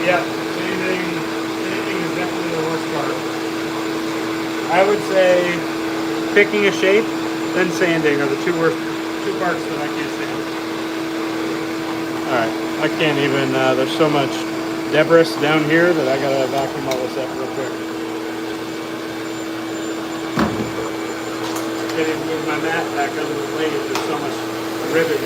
S1: Yeah, sanding is definitely the worst part. I would say picking a shape, then sanding are the two parts that I can't stand. Alright, I can't even, there's so much debris down here that I gotta vacuum all this up real quick. Can't even move my mat back under the blade, there's so much ribbon.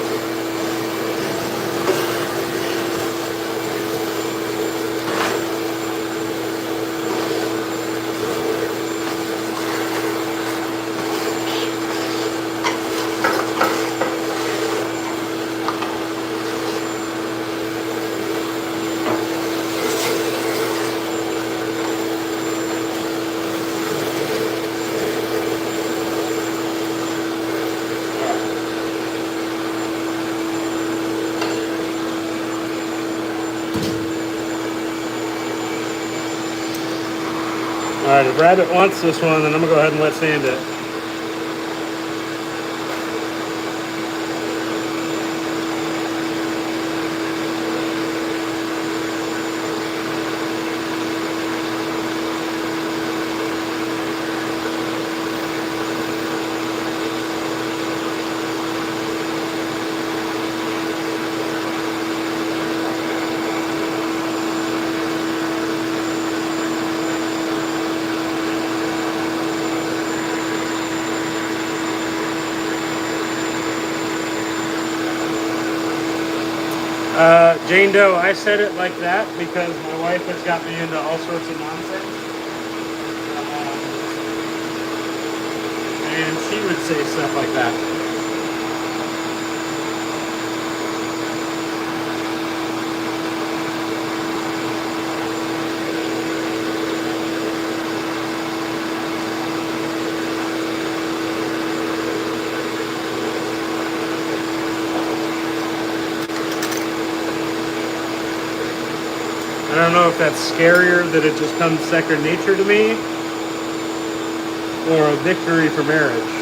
S1: Alright, if Rabbit wants this one, then I'm going to go ahead and let sand it. Jane Doe, I said it like that because my wife has got me into all sorts of nonsense. And she would say stuff like that. I don't know if that's scarier that it just comes second nature to me or a victory for marriage.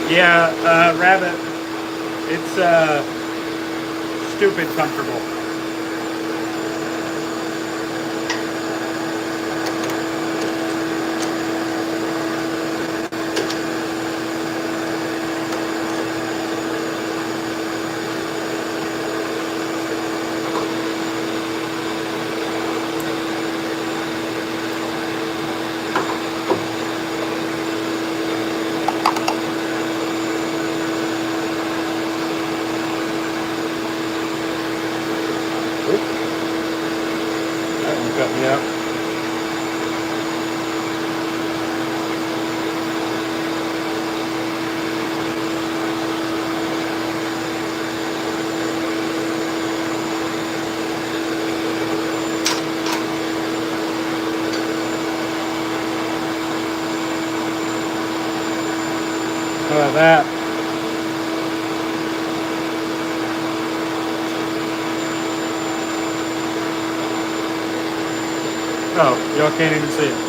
S1: Yeah, Rabbit, it's stupid comfortable. Cut me up. How about that? Oh, y'all can't even see it.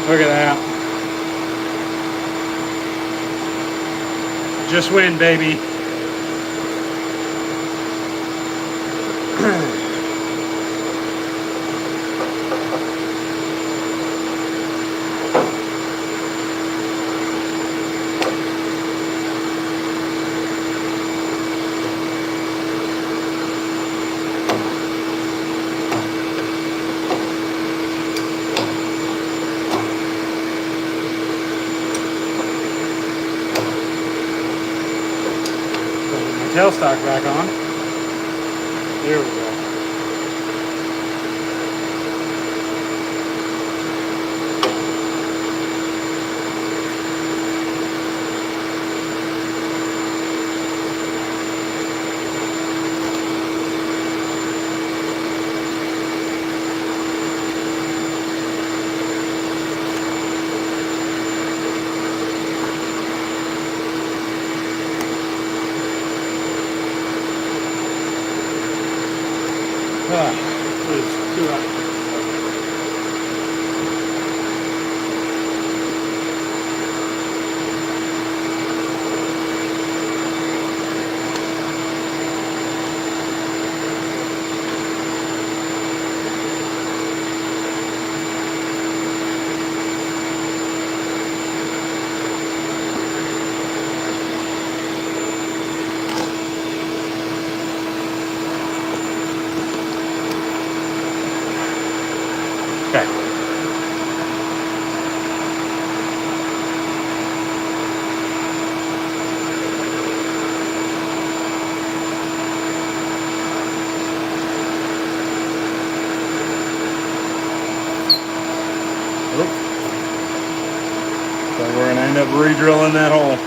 S1: Look at that. Just win, baby. Tailstock back on. There we go. It's too hot. Okay. We're gonna end up re-drilling that hole.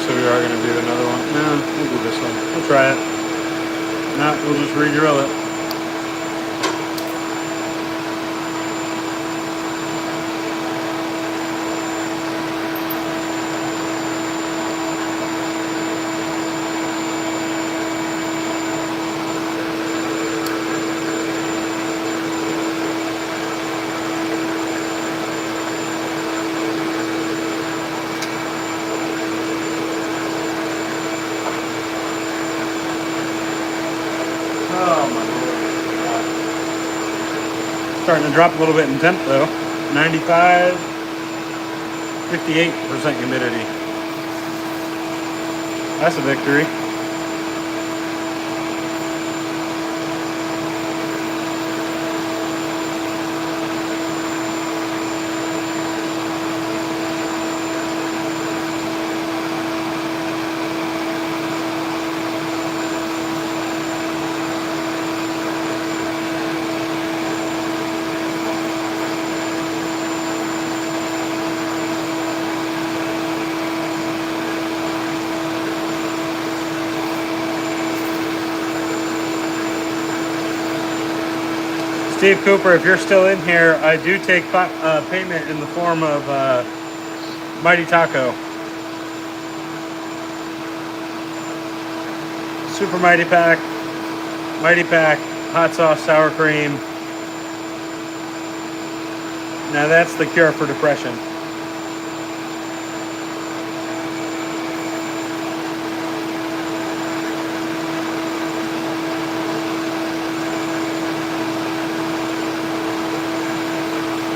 S1: So we are going to do another one. No, we'll do this one. We'll try it. No, we'll just re-drill it. Oh my lord. Starting to drop a little bit in temp though. 95, 58% humidity. That's a victory. Steve Cooper, if you're still in here, I do take payment in the form of Mighty Taco. Super Mighty Pack, hot sauce, sour cream. Now that's the cure for depression.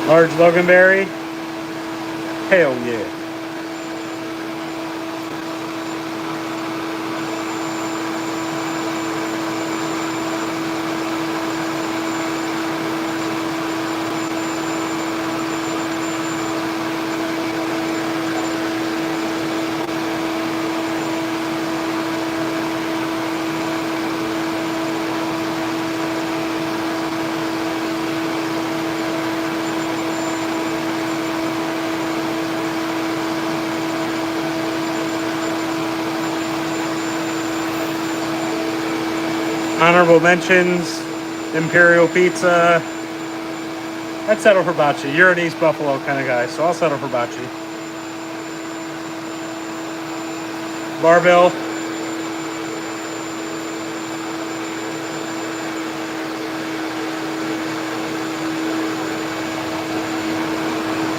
S1: Large Loganberry. Hell yeah. Honorable mentions, Imperial Pizza. I'd settle for Bocce. You're an East Buffalo kind of guy, so I'll settle for Bocce. Barbell.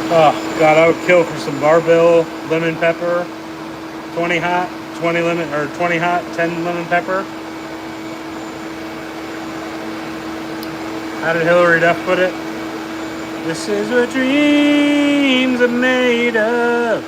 S1: Oh God, I would kill for some Barbell lemon pepper. 20 hot, 20 lemon, or 20 hot, 10 lemon pepper. How did Hillary Duff put it? This is what dreams are made of.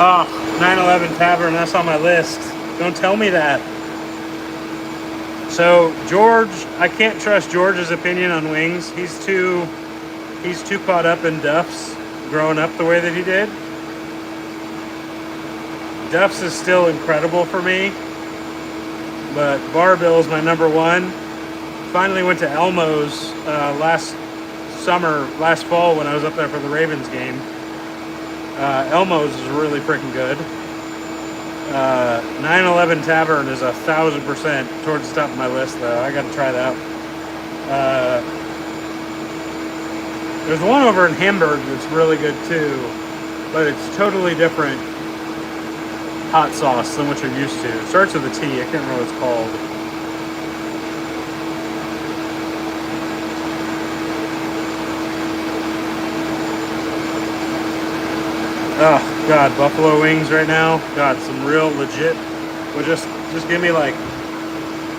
S1: Oh, 9/11 Tavern, that's on my list. Don't tell me that. So George, I can't trust George's opinion on wings. He's too caught up in Duff's growing up the way that he did. Duff's is still incredible for me, but Barbell is my number one. Finally went to Elmo's last fall when I was up there for the Ravens game. Elmo's is really freaking good. 9/11 Tavern is 1,000% towards the top of my list, though. I got to try that. There's one over in Hamburg that's really good too, but it's totally different hot sauce than what you're used to. It starts with a T. I can't remember what it's called. Oh God, buffalo wings right now. God, some real legit. Well, just give me like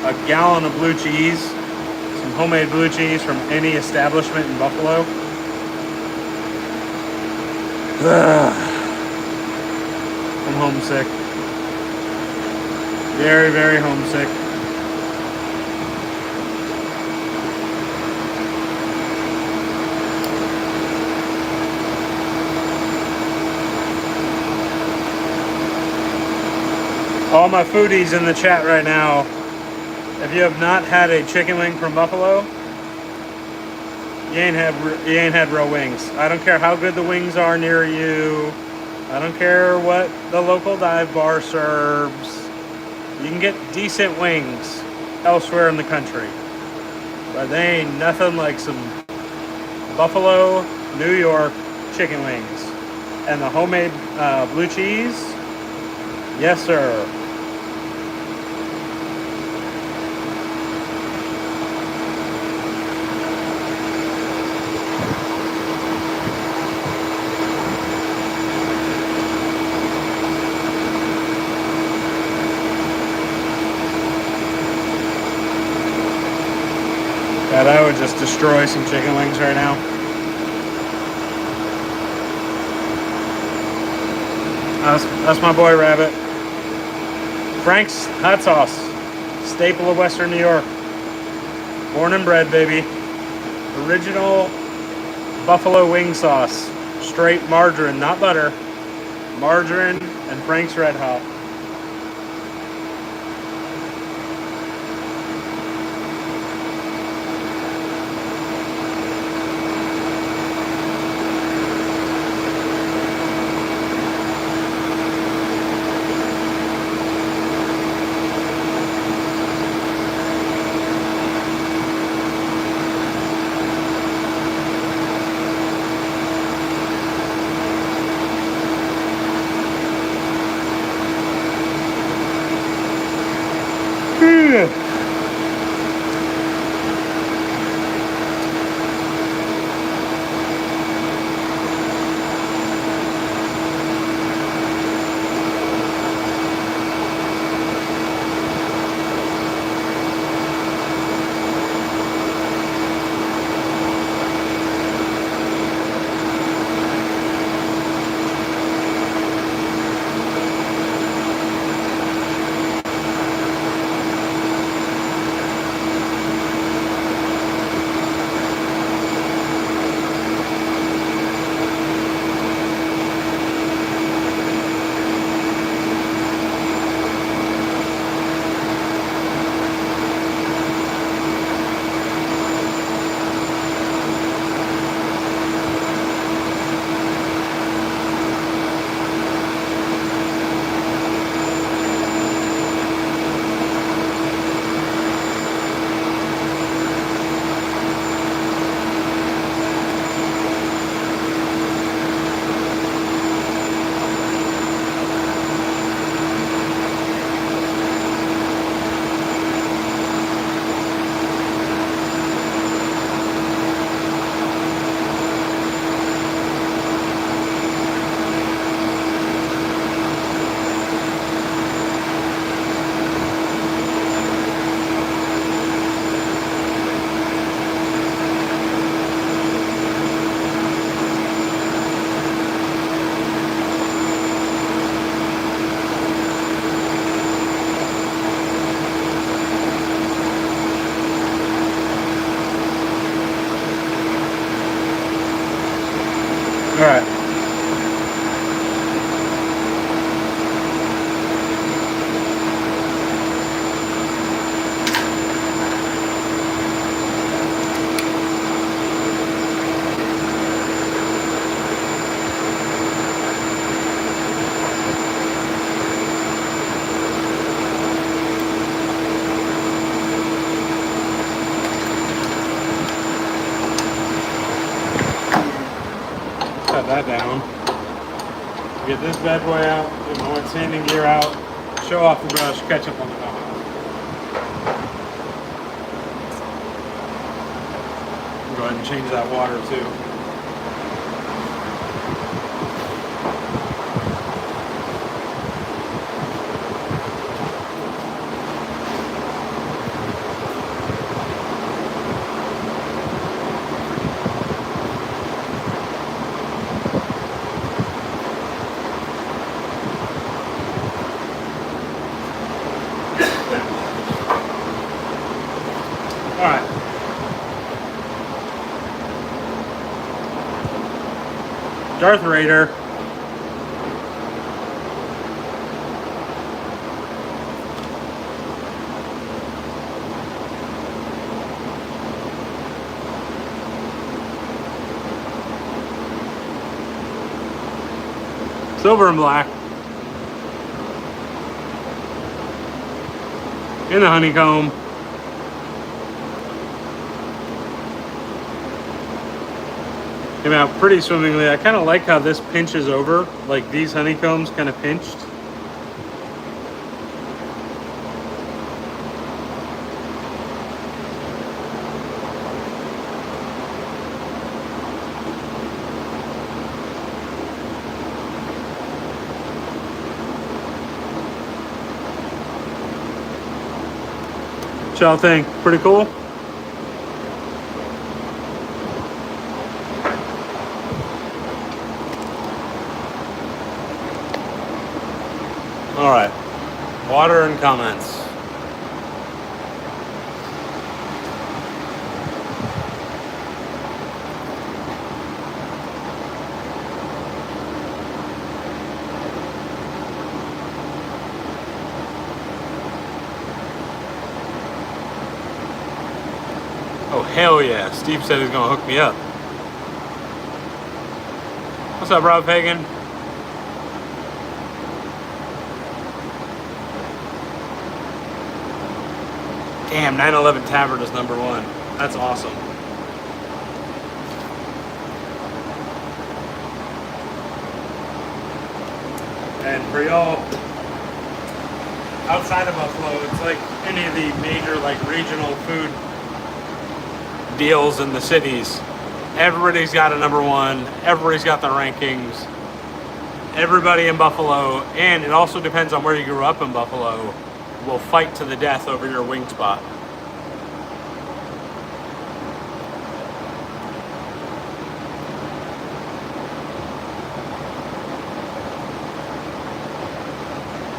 S1: a gallon of blue cheese, some homemade blue cheese from any establishment in Buffalo. Ugh. I'm homesick. Very, very homesick. All my foodies in the chat right now, if you have not had a chicken wing from Buffalo, you ain't had real wings. I don't care how good the wings are near you. I don't care what the local dive bar serves. You can get decent wings elsewhere in the country, but they ain't nothing like some Buffalo, New York chicken wings. And the homemade blue cheese, yes sir. God, I would just destroy some chicken wings right now. That's my boy Rabbit. Frank's hot sauce, staple of Western New York. Born and bred, baby. Original buffalo wing sauce. Straight margarine, not butter. Margarine and Frank's Red Hot. cut that down. Get this bad boy out, get my wet sanding gear out, show off the brush, catch up on the top. Go ahead and change that water too. All right. Darth Raider. Silver and black. In the honeycomb. Came out pretty swimmingly. I kind of like how this pinches over, like these honeycombs kind of pinched. What y'all think? Pretty cool? All right, water and comments. Oh, hell yeah. Steve said he's gonna hook me up. What's up, Rob Hagan? Damn, 911 Tavern is #1. That's awesome. And for y'all outside of Buffalo, it's like any of the major like regional food deals in the cities. Everybody's got a #1. Everybody's got the rankings. Everybody in Buffalo, and it also depends on where you grew up in Buffalo, will fight to the death over your wing spot.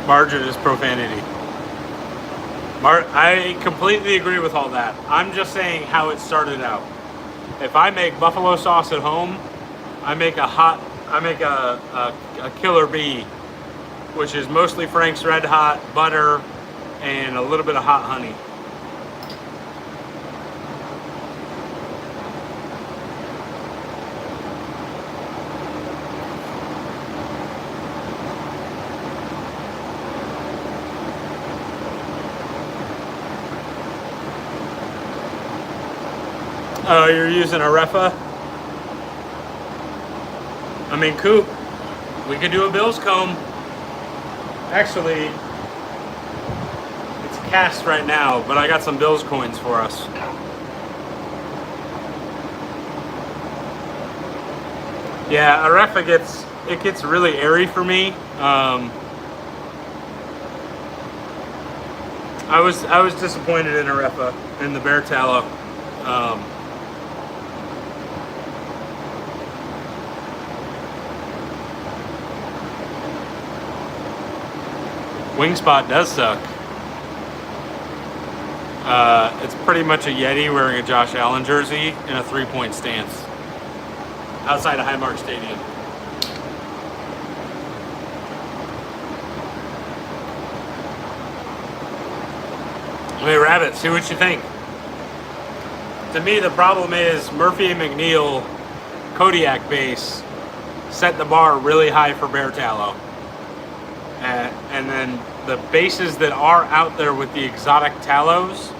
S1: Margin is profanity. I completely agree with all that. I'm just saying how it started out. If I make buffalo sauce at home, I make a Killer Bee, which is mostly Frank's Red Hot, butter, and a little bit of hot honey. Oh, you're using a Refa? I mean, Coop, we could do a Bill's comb. Actually, it's cast right now, but I got some Bill's coins for us. Yeah, a Refa gets really airy for me. I was disappointed in a Refa, in the Bear Tallow. Wing spot does suck. It's pretty much a Yeti wearing a Josh Allen jersey in a 3-point stance outside of Highmark Stadium. Hey, Rabbit, see what you think. To me, the problem is Murphy and McNeil Kodiak base set the bar really high for Bear Tallow. And then the bases that are out there with the exotic tallows,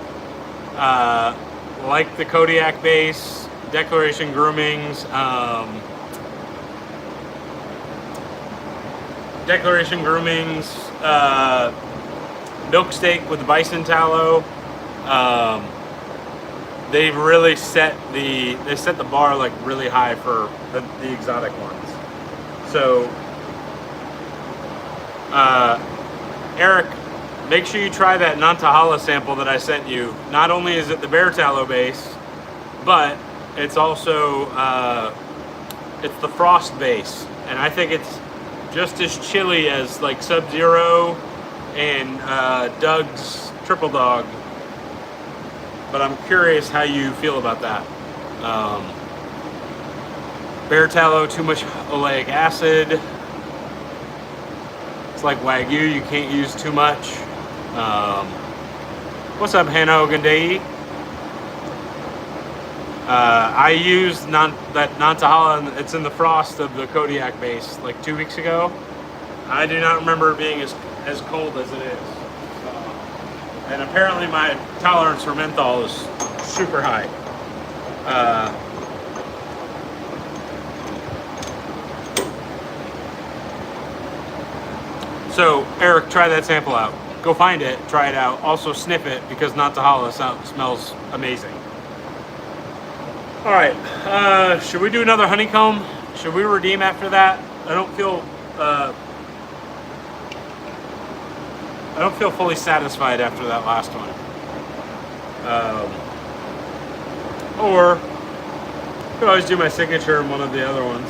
S1: like the Kodiak base, Declaration Groomings, Declaration Grooming's milk steak with the bison tallow. They've really set the bar like really high for the exotic ones. So Eric, make sure you try that Nantahala sample that I sent you. Not only is it the bear tallow base, but it's also it's the frost base, and I think it's just as chilly as like Sub-Zero and Doug's Triple Dog. But I'm curious how you feel about that. Bear tallow, too much oleic acid. It's like Wagyu, you can't use too much. What's up, Hannah Ogundei? I used that Nantahala, it's in the frost of the Kodiak base like 2 weeks ago. I do not remember it being as cold as it is. And apparently my tolerance for menthol is super high. So Eric, try that sample out. Go find it, try it out. Also sniff it, because Nantahala smells amazing. All right, should we do another honeycomb? Should we redeem after that? I don't feel fully satisfied after that last one. Or I could always do my signature in one of the other ones.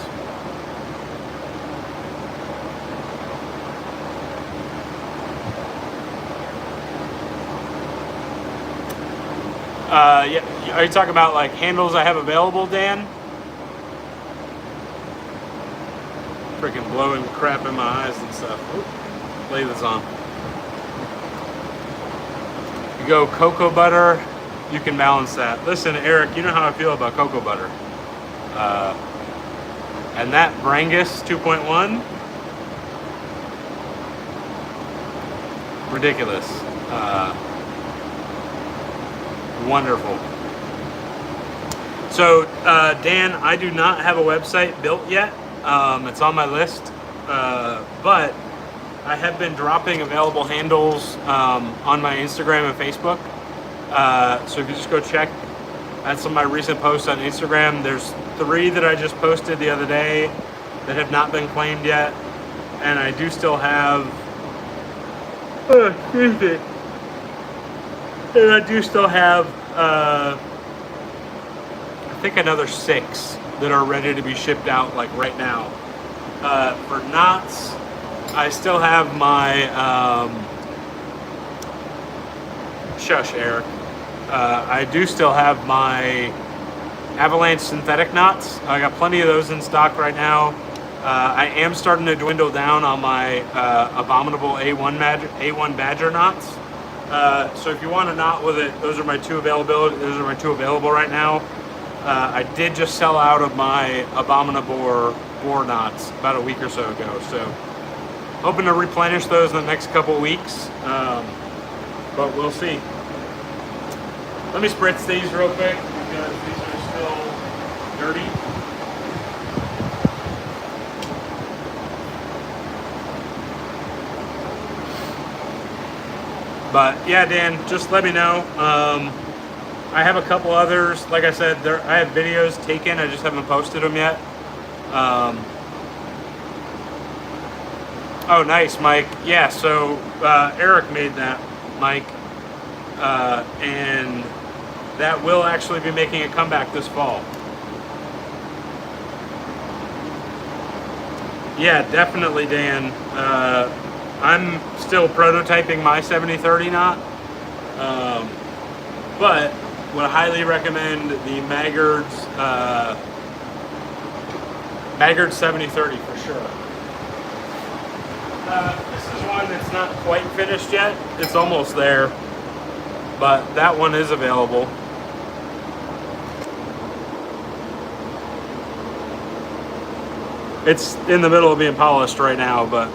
S1: Yeah, are you talking about like handles I have available, Dan? Freaking blowing crap in my eyes and stuff. Oop, lay this on. You go cocoa butter, you can balance that. Listen, Eric, you know how I feel about cocoa butter. And that Brangus 2.1, ridiculous. Wonderful. So, Dan, I do not have a website built yet. It's on my list, but I have been dropping available handles on my Instagram and Facebook. So if you just go check at some of my recent posts on Instagram, there's 3 that I just posted the other day that have not been claimed yet. And I do still have, excuse me. And I do still have, I think another 6 that are ready to be shipped out like right now. For knots, I still have my, shush, Eric. I do still have my Avalanche synthetic knots. I got plenty of those in stock right now. I am starting to dwindle down on my Abominable A1 Badger knots. So if you want a knot with it, those are my 2 available right now. I did just sell out of my Abominable boar knots about a week or so ago. So hoping to replenish those in the next couple weeks. But we'll see. Let me spritz these real quick because these are still dirty. But yeah, Dan, just let me know. I have a couple others. Like I said, I have videos taken. I just haven't posted them yet. Oh, nice, Mike. Yeah, so Eric made that, Mike. And that will actually be making a comeback this fall. Yeah, definitely, Dan. I'm still prototyping my 70-30 knot, but would highly recommend the Maggard's 70-30 for sure. This is one that's not quite finished yet. It's almost there, but that one is available. It's in the middle of being polished right now, but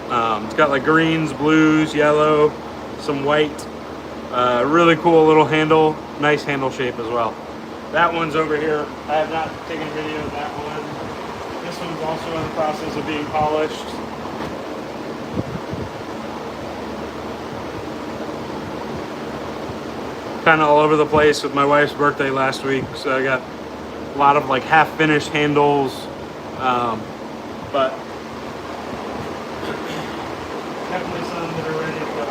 S1: it's got like greens, blues, yellow, some white. Really cool little handle, nice handle shape as well. That one's over here. I have not taken a video of that one. This one's also in the process of being polished. kind of all over the place with my wife's birthday last week, so I got a lot of like half finished handles, but definitely some that are ready to go.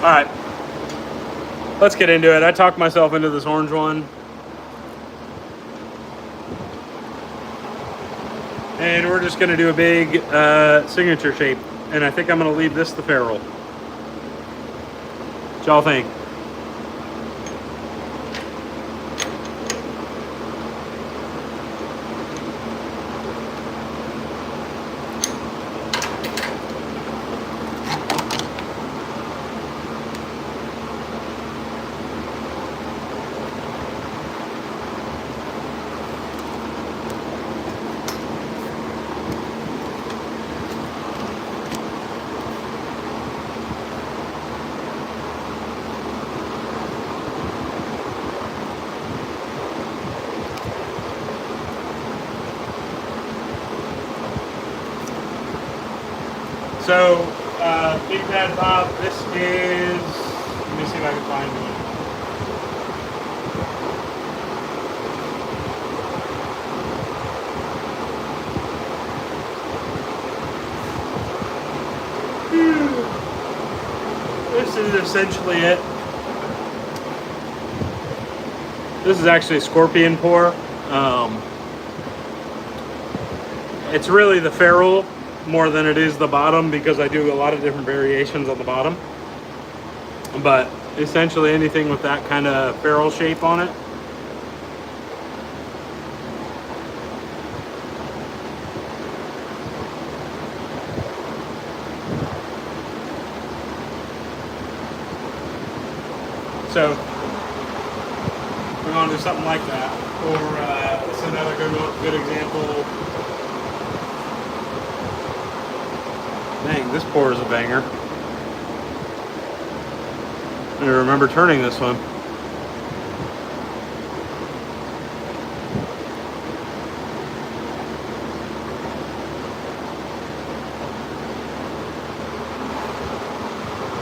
S1: All right, let's get into it. I talked myself into this orange one. And we're just gonna do a big signature shape. And I think I'm gonna leave this the ferrule. What y'all think? So, Big Bad Bob, this is, let me see if I can find it. This is essentially it. This is actually a scorpion pour. It's really the ferrule more than it is the bottom, because I do a lot of different variations on the bottom. But essentially anything with that kind of ferrule shape on it. So we're going to do something like that. Or this is another good example. Dang, this pour is a banger. I remember turning this one. Dang,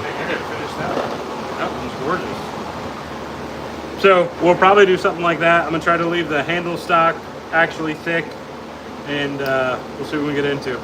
S1: I gotta finish that one. That one's gorgeous. So we'll probably do something like that. I'm gonna try to leave the handle stock actually thick, and we'll see what we get into.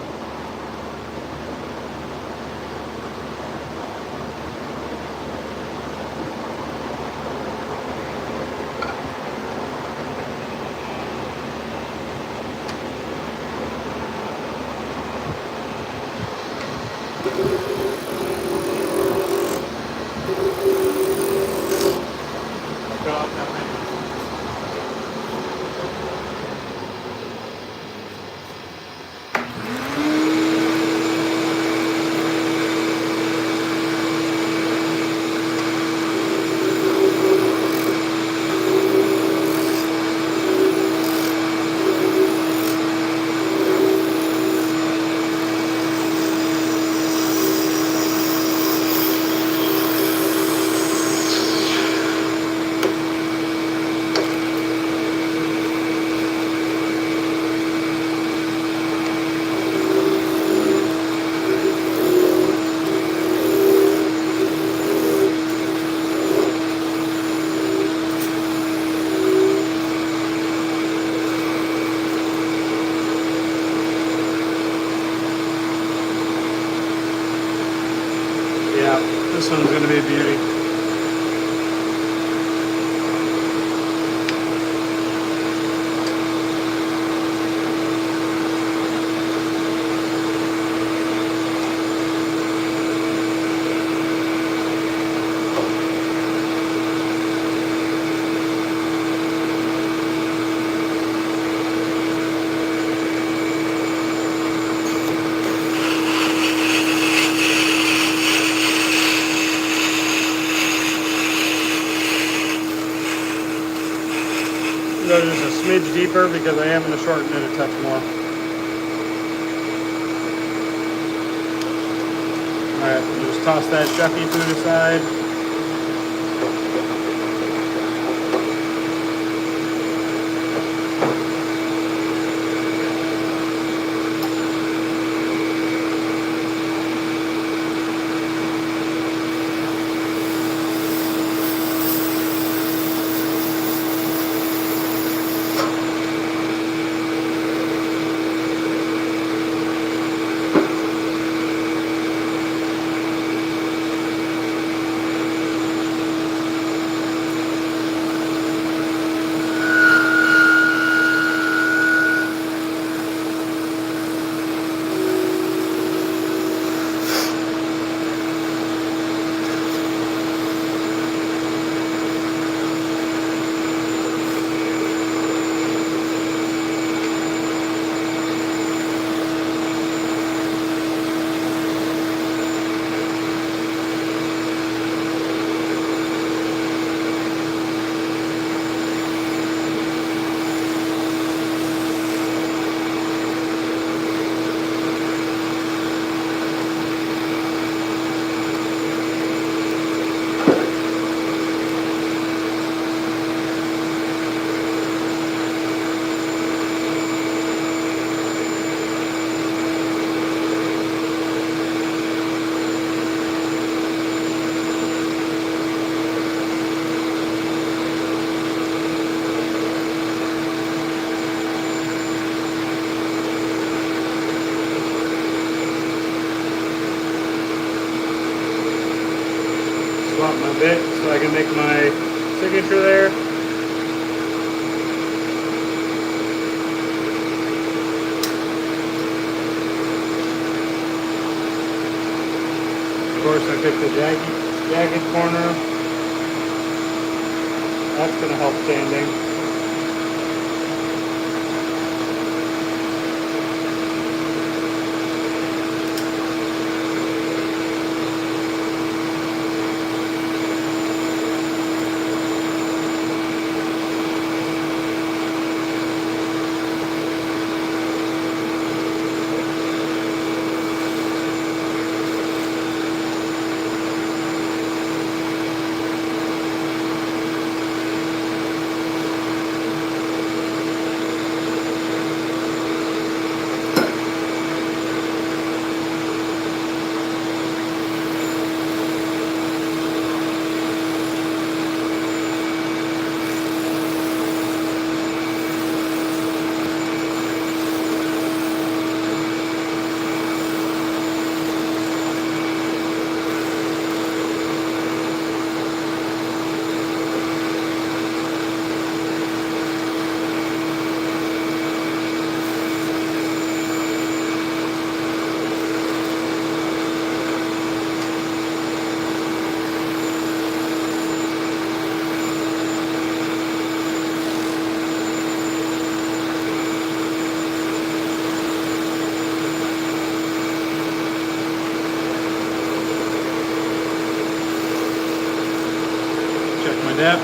S1: This one's going to be a beauty. Go just a smidge deeper because I am going to shorten it a touch more. Alright, we'll just toss that Shucky food aside. so I can make my signature there. Of course, I picked the jagged corner. That's going to help sanding. Depth.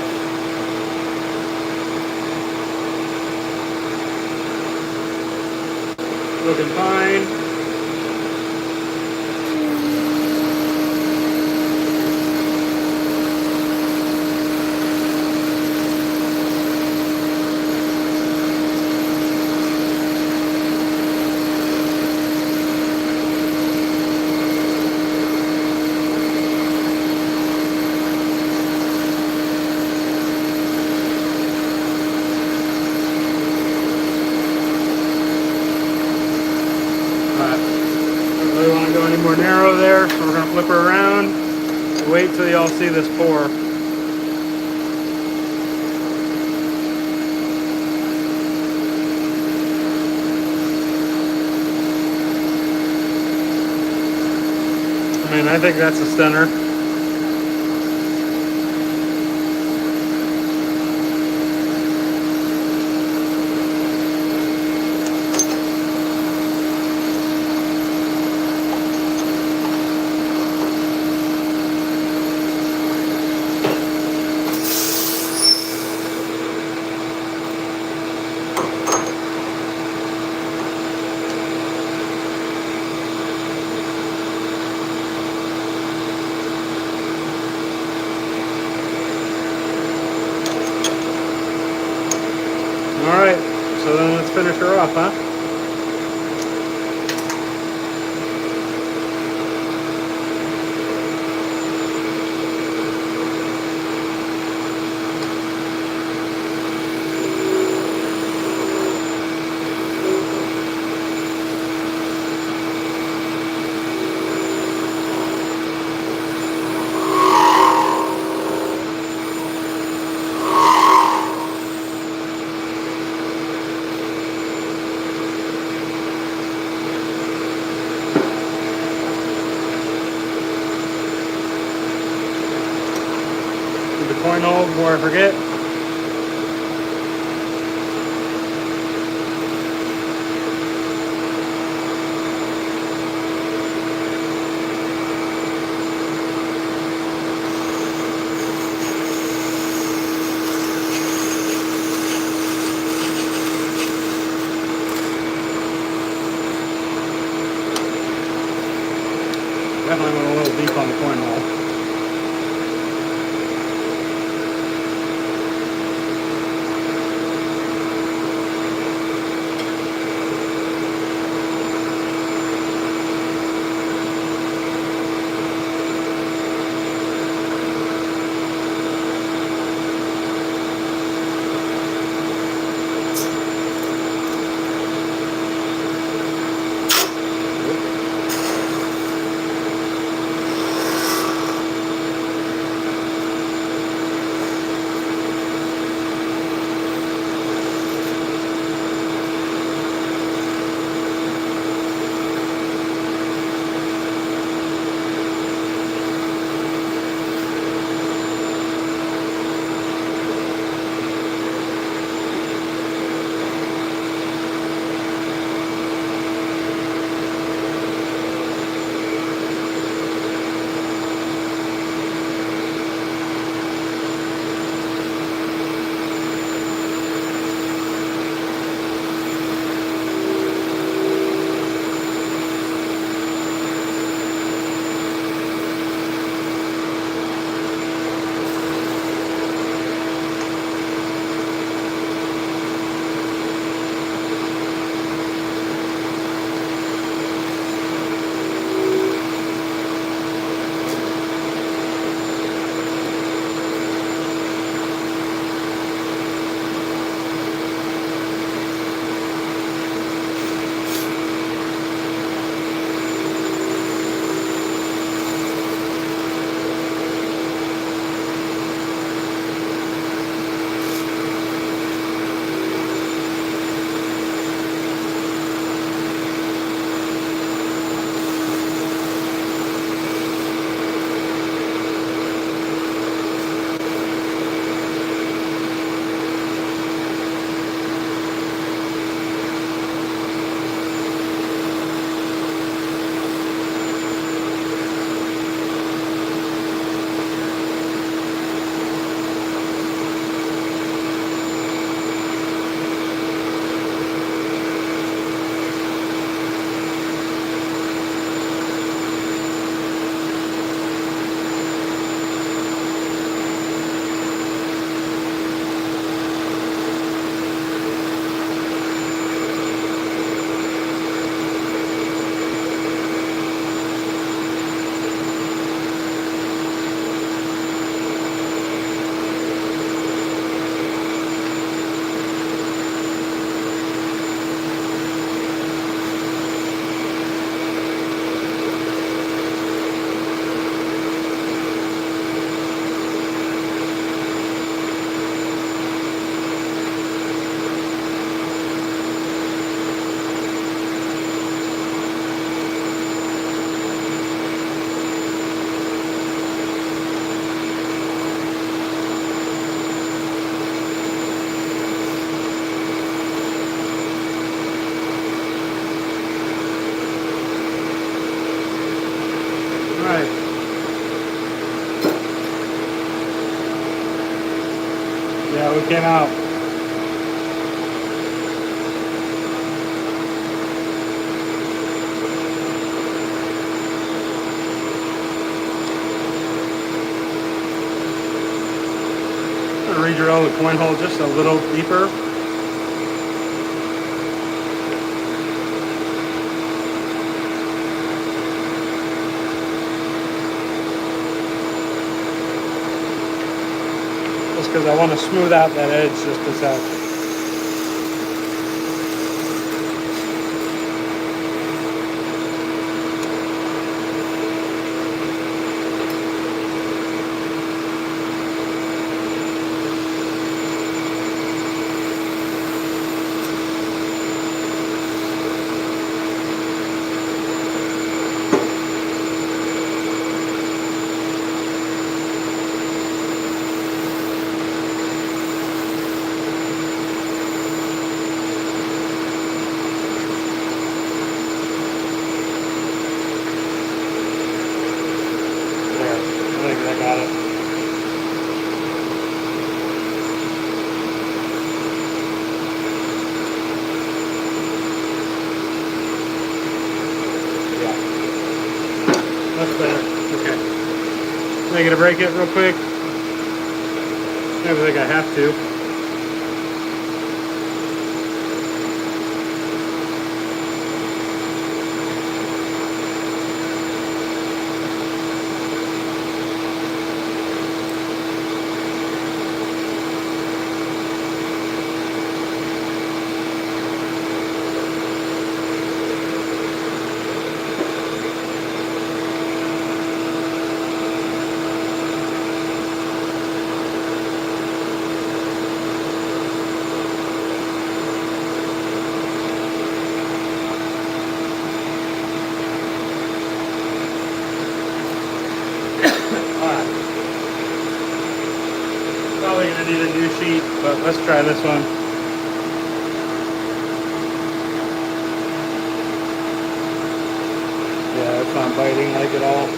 S1: Looking fine. Really want to go any more narrow there, so we're going to flip her around. Wait till y'all see this pour. I mean, I think that's a stunner. Alright, so then let's finish her off, huh? The coin hole before I forget. Definitely went a little deep on the coin hole. it came out. Re-drill the coin hole just a little deeper. Just because I want to smooth out that edge just a touch. That's better. Okay. Am I gonna break it real quick? I don't think I have to. Probably gonna need a new sheet, but let's try this one. Yeah, it's not biting like at all.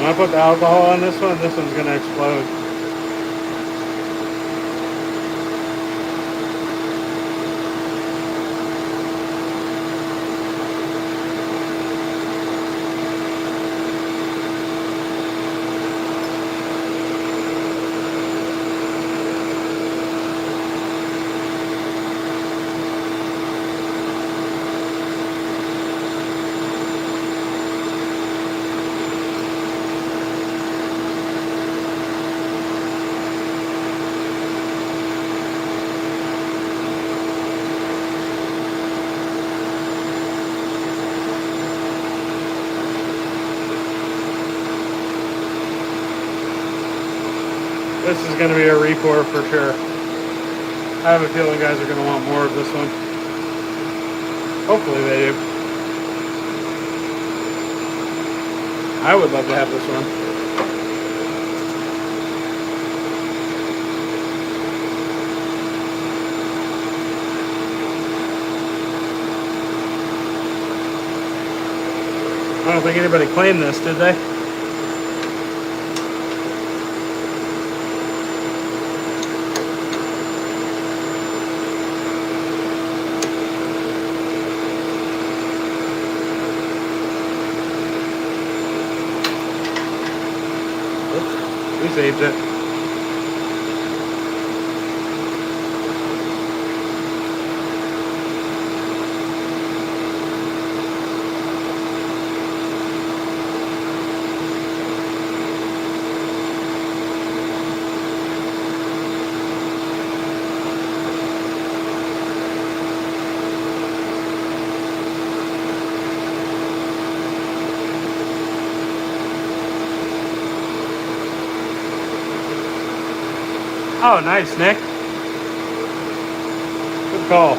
S1: When I put the alcohol on this one's going to explode. This is going to be a re-pour for sure. I have a feeling guys are going to want more of this one. Hopefully they do. I would love to have this one. I don't think anybody claimed this, did they? We saved it. Oh, nice, Nick. Good call.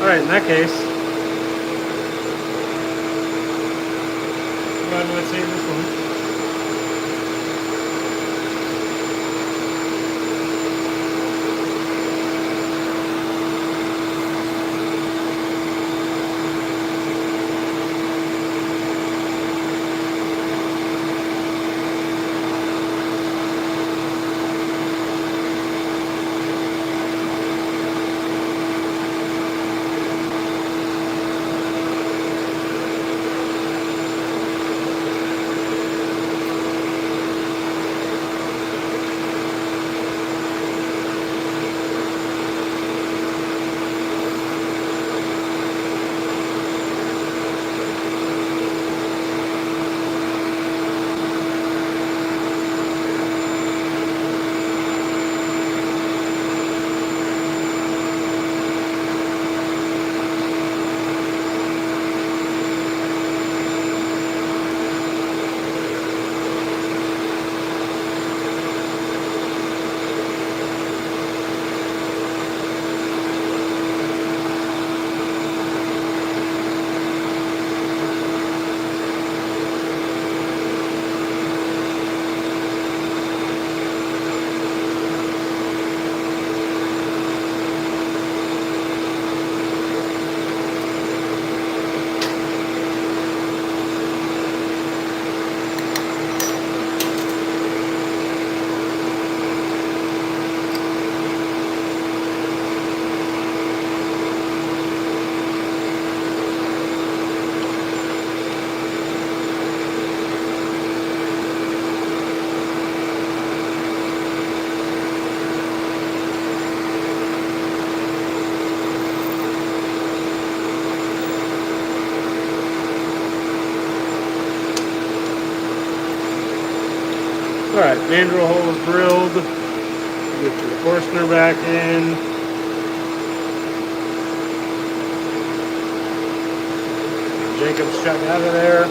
S1: Alright, in that case, go ahead and let's save this one. Alright, mandrel hole is drilled. Get your Forstner back in. Jacob's chuck out of there.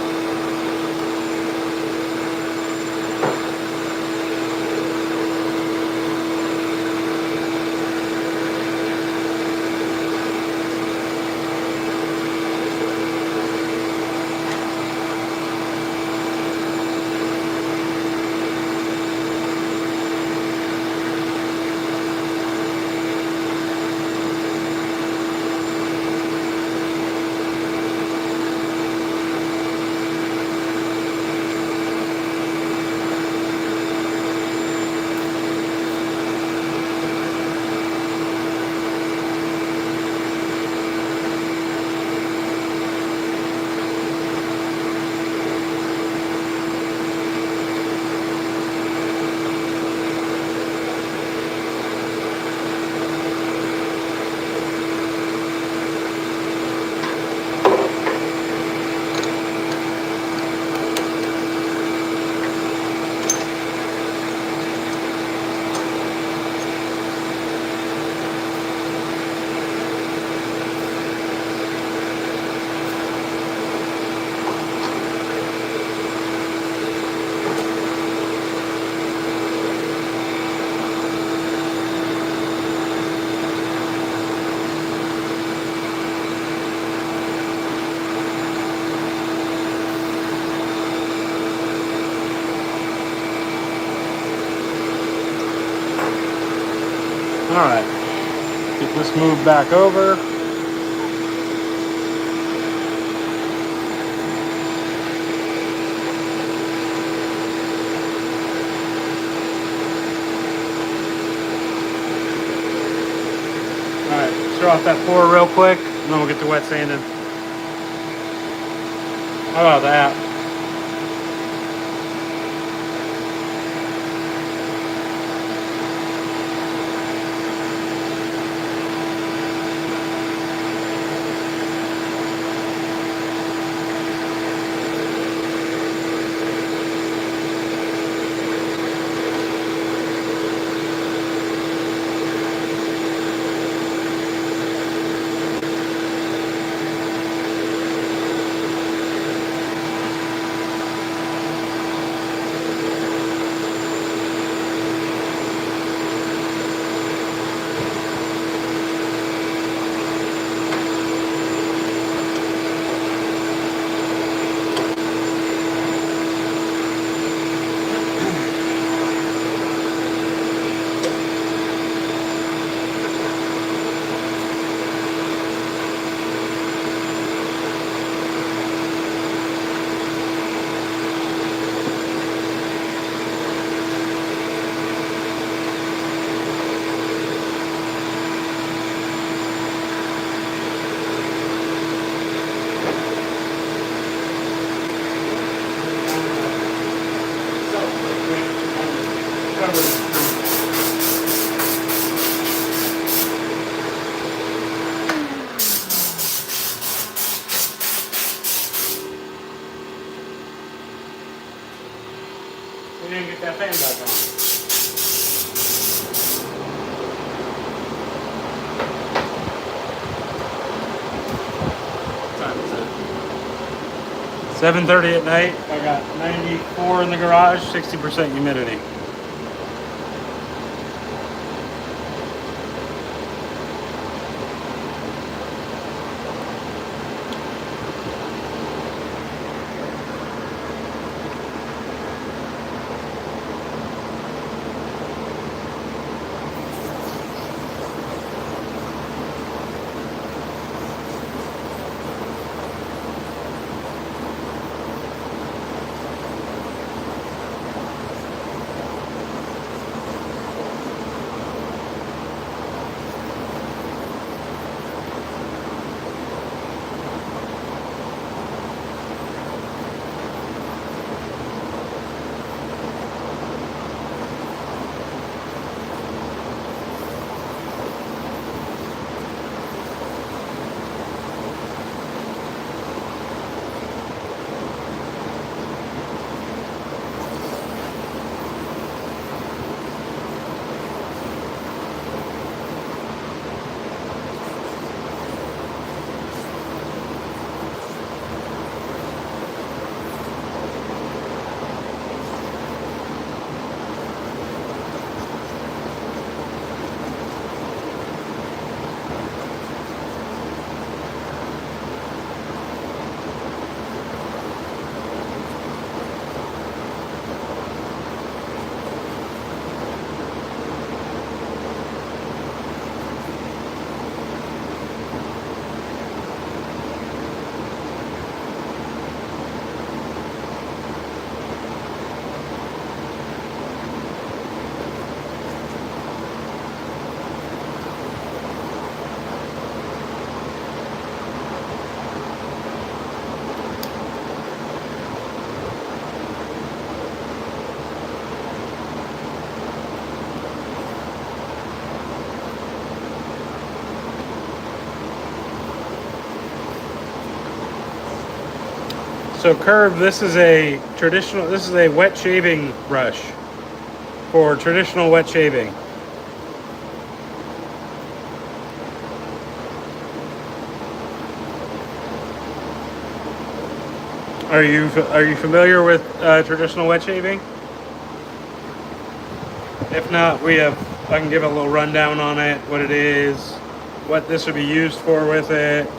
S1: Alright, get this moved back over. Alright, throw off that pour real quick, and then we'll get to wet sanding. How about that? We didn't get that fan back on. What time is it? 7:30 at night. I got 94 in the garage, 60% humidity. So Curve, this is a wet shaving brush for traditional wet shaving. Are you familiar with traditional wet shaving? If not, I can give a little rundown on it, what it is, what this would be used for with it.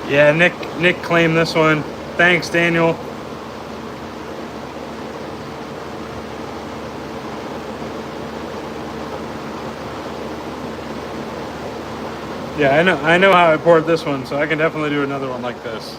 S1: Yeah, Nick claimed this one. Thanks, Daniel. Yeah, I know how I poured this one, so I can definitely do another one like this.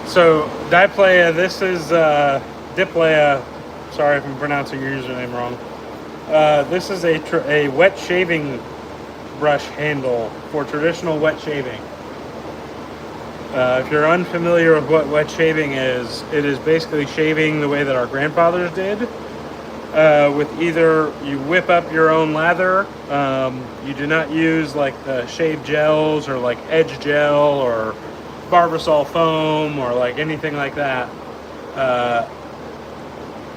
S1: So Diplea, this is Diplea. Sorry if I'm pronouncing your username wrong. This is a wet shaving brush handle for traditional wet shaving. If you're unfamiliar with what wet shaving is, it is basically shaving the way that our grandfathers did. With either you whip up your own lather, you do not use like the shave gels or like edge gel or Barbasol foam or like anything like that.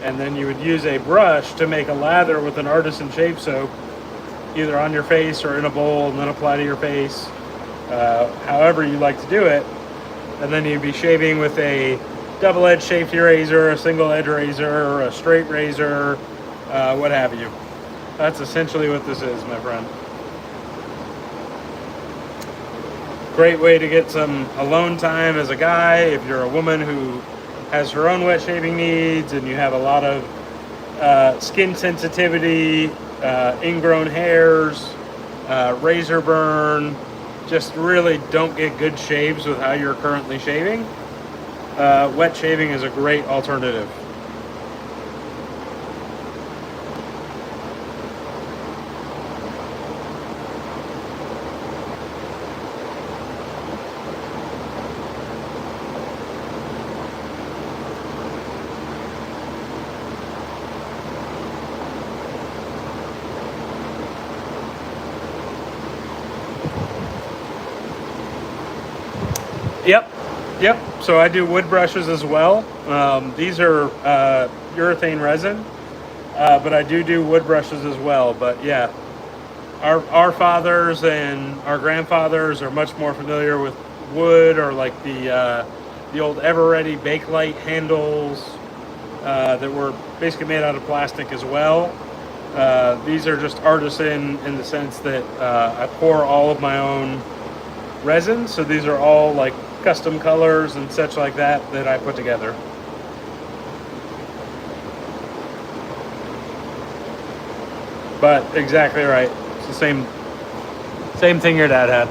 S1: And then you would use a brush to make a lather with an artisan shave soap, either on your face or in a bowl, and then apply to your face, however you like to do it. And then you'd be shaving with a double-edged safety razor, a single-edge razor, a straight razor, what have you. That's essentially what this is, my friend. Great way to get some alone time as a guy if you're a woman who has her own wet shaving needs and you have a lot of skin sensitivity, ingrown hairs, razor burn, just really don't get good shaves with how you're currently shaving. Wet shaving is a great alternative. Yep, yep. So I do wood brushes as well. These are urethane resin, but I do wood brushes as well. But yeah, our fathers and our grandfathers are much more familiar with wood or like the old Ever Ready Bakelite handles that were basically made out of plastic as well. These are just artisan in the sense that I pour all of my own resin. So these are all like custom colors and such like that that I put together. But exactly right. It's the same thing your dad had.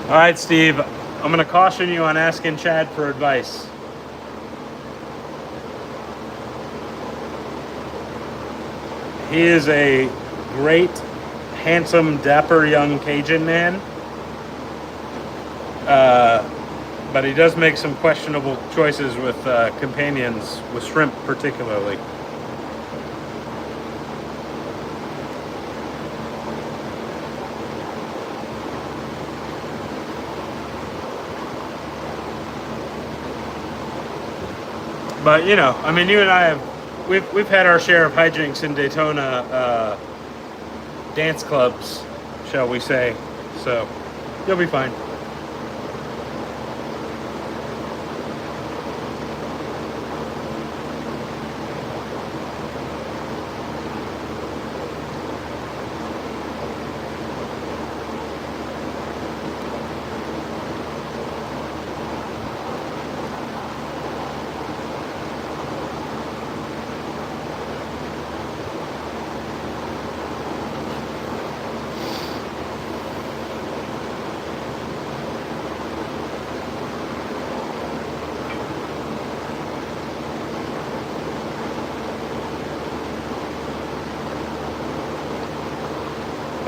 S1: All right, Steve, I'm going to caution you on asking Chad for advice. He is a great, handsome, dapper young Cajun man. But he does make some questionable choices with companions, with shrimp particularly. But you know, I mean, you and I have we've had our share of hijinks in Daytona dance clubs, shall we say? So you'll be fine.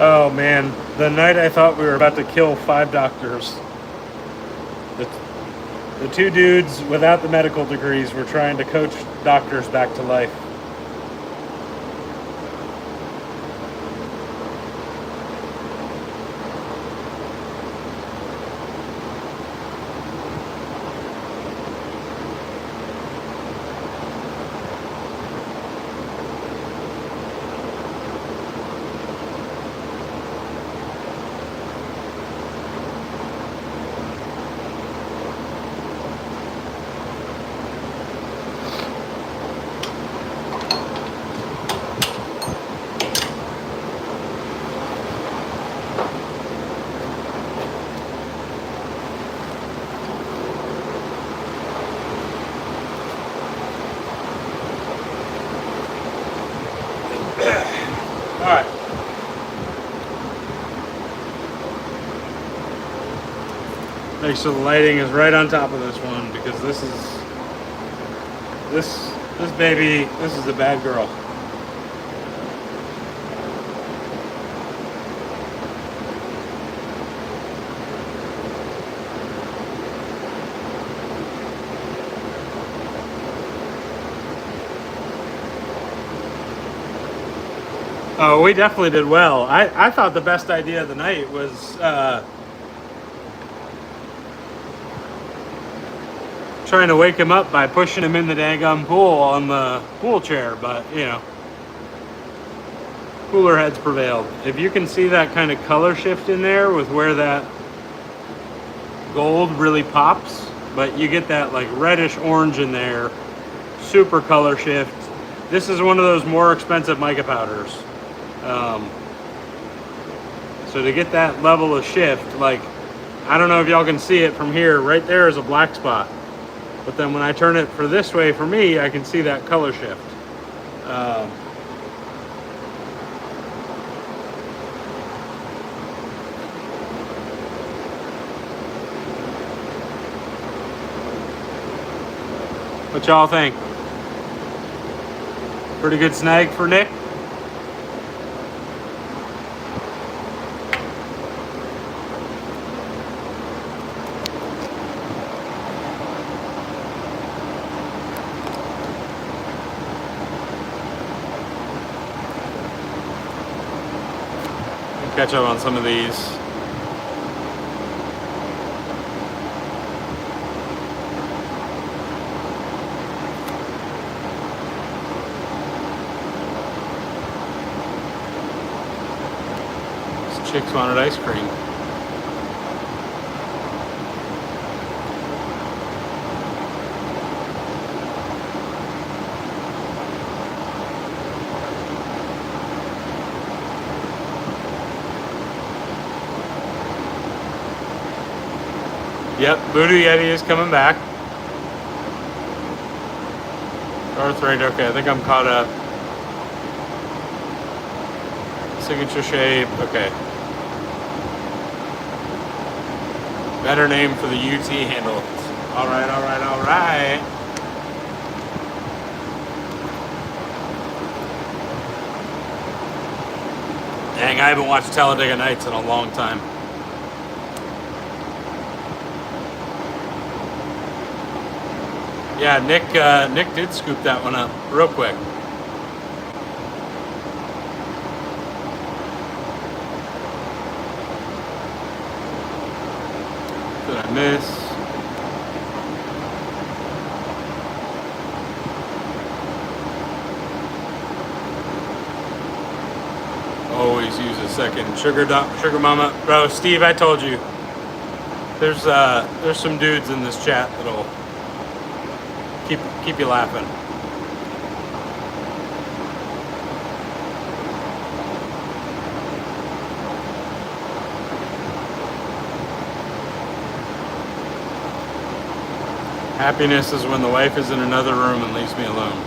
S1: Oh man, the night I thought we were about to kill 5 doctors. The two dudes without the medical degrees were trying to coach doctors back to life. All right. Make sure the lighting is right on top of this one, because this baby, this is a bad girl. Oh, we definitely did well. I thought the best idea of the night was trying to wake him up by pushing him in the daggum pool on the pool chair, but you know, cooler heads prevailed. If you can see that kind of color shift in there with where that gold really pops, but you get that like reddish orange in there, super color shift. This is one of those more expensive mica powders. So to get that level of shift, like, I don't know if y'all can see it from here, right there is a black spot. But then when I turn it for this way, for me, I can see that color shift. What y'all think? Pretty good snag for Nick? Catch up on some of these. These chicks wanted ice cream. Yep, Voodoo Yeti is coming back. Darth Raider, okay, I think I'm caught up. Signature shape, okay. Better name for the UT handle. Alright, alright, alright. Dang, I haven't watched Talladega Nights in a long time. Yeah, Nick did scoop that one up real quick. Did I miss? Always use a second. Sugar mama. Bro, Steve, I told you. There's some dudes in this chat that'll keep you laughing. Happiness is when the wife is in another room and leaves me alone.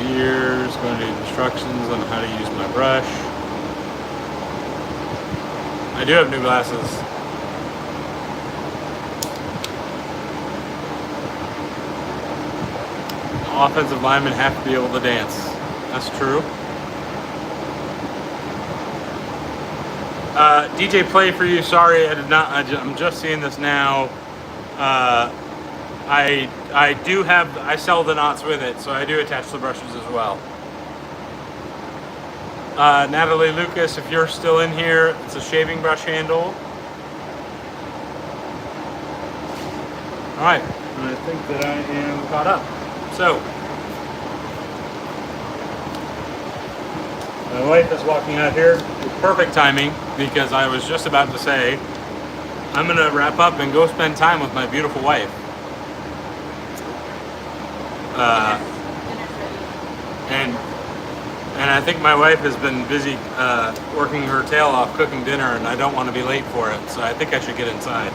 S1: ears, going to do instructions on how to use my brush. I do have new glasses. Offensive linemen have to be able to dance. That's true. DJ Play for you. Sorry, I did not. I'm just seeing this now. I do have. I sell the knots with it, so I do attach the brushes as well. Natalie Lucas, if you're still in here, it's a shaving brush handle. All right, and I think that I am caught up. So, my wife is walking out here with perfect timing because I was just about to say I'm gonna wrap up and go spend time with my beautiful wife. And I think my wife has been busy working her tail off cooking dinner, and I don't want to be late for it, so I think I should get inside.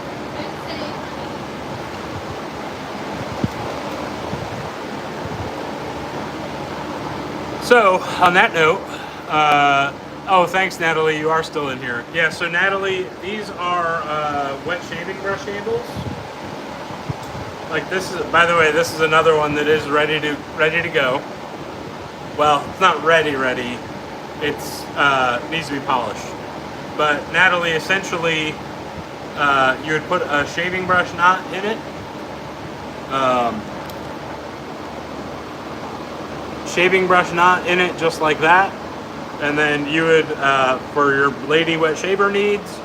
S1: So, on that note, oh, thanks, Natalie. You are still in here. Yeah, so Natalie, these are wet shaving brush handles. Like this is, by the way, this is another one that is ready to go. Well, it's not ready. It's needs to be polished. But Natalie, essentially, you would put a shaving brush knot in it. Shaving brush knot in it just like that, and then you would for your lady wet shaver needs,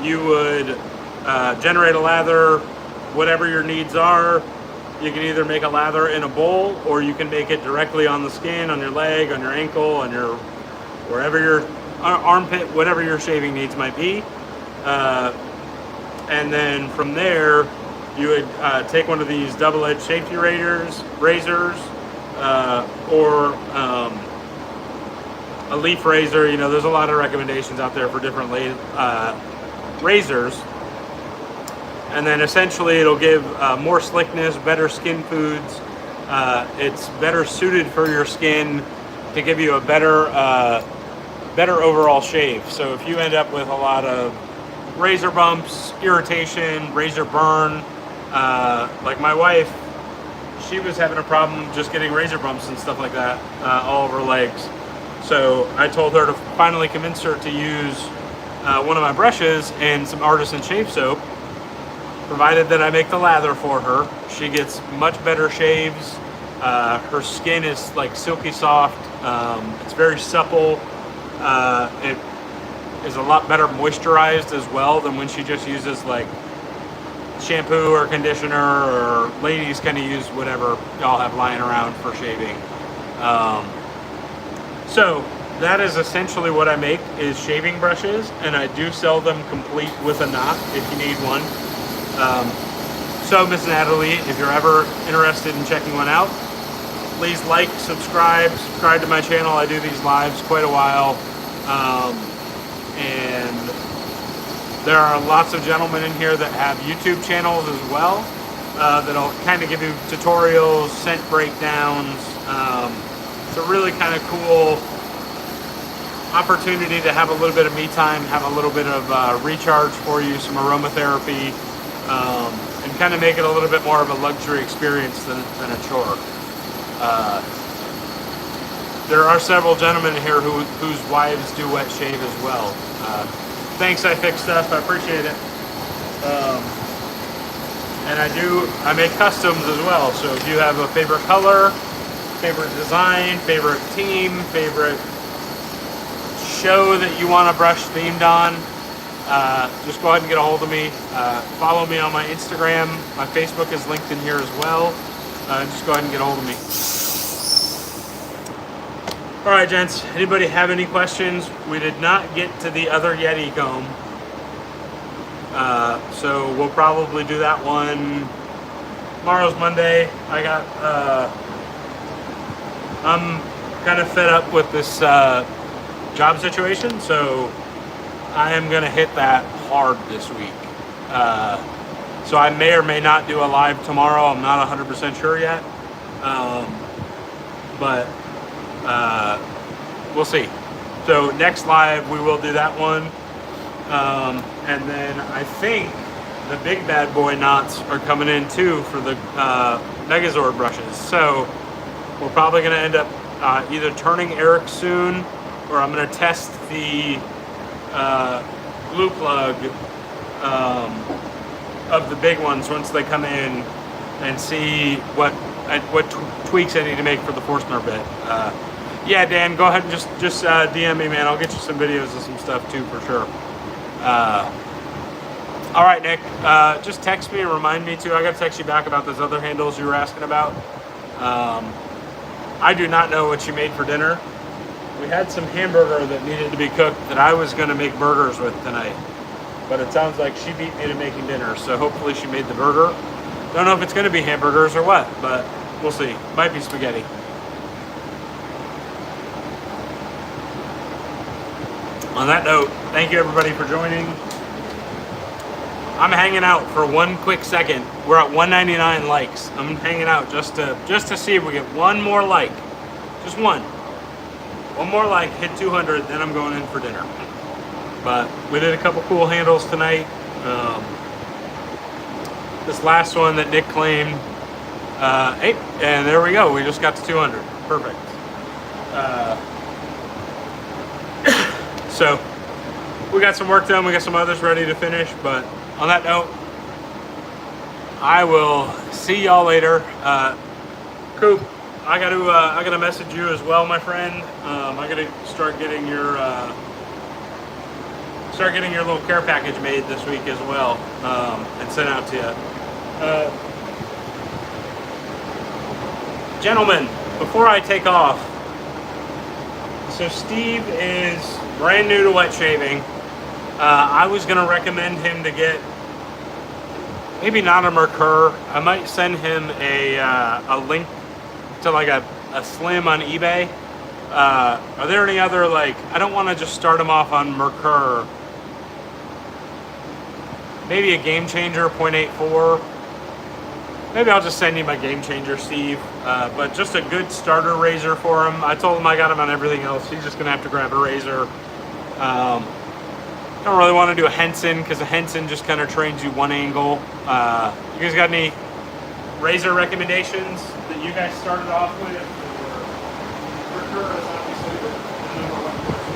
S1: you would generate a lather, whatever your needs are. You can either make a lather in a bowl, or you can make it directly on the skin, on your leg, on your ankle, on your wherever your armpit, whatever your shaving needs might be. And then from there, you would take one of these double-edged safety razors, or a leaf razor. You know, there's a lot of recommendations out there for different razors. And then essentially it'll give more slickness, better skin foods. It's better suited for your skin to give you a better overall shave. So if you end up with a lot of razor bumps, irritation, razor burn, like my wife, she was having a problem just getting razor bumps and stuff like that all over her legs. So I told her to finally convince her to use one of my brushes and some artisan shave soap, provided that I make the lather for her. She gets much better shaves. Her skin is like silky soft. It's very supple. It is a lot better moisturized as well than when she just uses like shampoo or conditioner, or ladies kind of use whatever y'all have lying around for shaving. So that is essentially what I make, is shaving brushes, and I do sell them complete with a knot if you need one. So Miss Natalie, if you're ever interested in checking one out, please like, subscribe to my channel. I do these lives quite a while, and there are lots of gentlemen in here that have YouTube channels as well, that'll kind of give you tutorials, scent breakdowns. It's a really kind of cool opportunity to have a little bit of me time, have a little bit of recharge for you, some aromatherapy, and kind of make it a little bit more of a luxury experience than a chore. There are several gentlemen here whose wives do wet shave as well. Thanks, I fix stuff. I appreciate it. And I make customs as well. So if you have a favorite color, favorite design, favorite team, favorite show that you want a brush themed on, just go ahead and get a hold of me. Follow me on my Instagram. My Facebook is linked in here as well. Just go ahead and get a hold of me. All right, gents, anybody have any questions? We did not get to the other Yeti comb. So we'll probably do that one. Tomorrow's Monday. I'm kind of fed up with this job situation, so I am gonna hit that hard this week. So I may or may not do a live tomorrow. I'm not 100% sure yet. but we'll see. So next live we will do that one, and then I think the big bad boy knots are coming in too for the Megazord brushes. So we're probably going to end up either turning Eric soon, or I'm going to test the glue plug of the big ones once they come in, and see what tweaks I need to make for the Forstner bit. Yeah, Dan, go ahead and just DM me, man. I'll get you some videos of some stuff too, for sure. All right, Nick, just text me and remind me too. I got to text you back about those other handles you were asking about. I do not know what you made for dinner. We had some hamburger that needed to be cooked that I was going to make burgers with tonight, but it sounds like she beat me to making dinner, so hopefully she made the burger. Don't know if it's going to be hamburgers or what, but we'll see. Might be spaghetti. On that note, thank you everybody for joining. I'm hanging out for one quick second. We're at 199 likes. I'm hanging out just to see if we get one more like. Just one. One more like, hit 200, then I'm going in for dinner. But we did a couple cool handles tonight. This last one that Nick claimed, hey, and there we go. We just got to 200. Perfect. So we got some work done. We got some others ready to finish. But on that note, I will see y'all later. Coop, I gotta message you as well, my friend. I gotta start getting your little care package made this week as well, and sent out to you. Gentlemen, before I take off, so Steve is brand new to wet shaving. I was gonna recommend him to get maybe not a Mercur. I might send him a link to like a slim on eBay. Are there any other, like, I don't want to just start him off on Mercur. Maybe a Game Changer 0.84. Maybe I'll just send him a Game Changer, Steve. But just a good starter razor for him. I told him I got him on everything else. He's just gonna have to grab a razor. Don't really want to do a Henson because a Henson just kind of trains you one angle. You guys got any razor recommendations that you guys started off with? Mercur is obviously the number one person.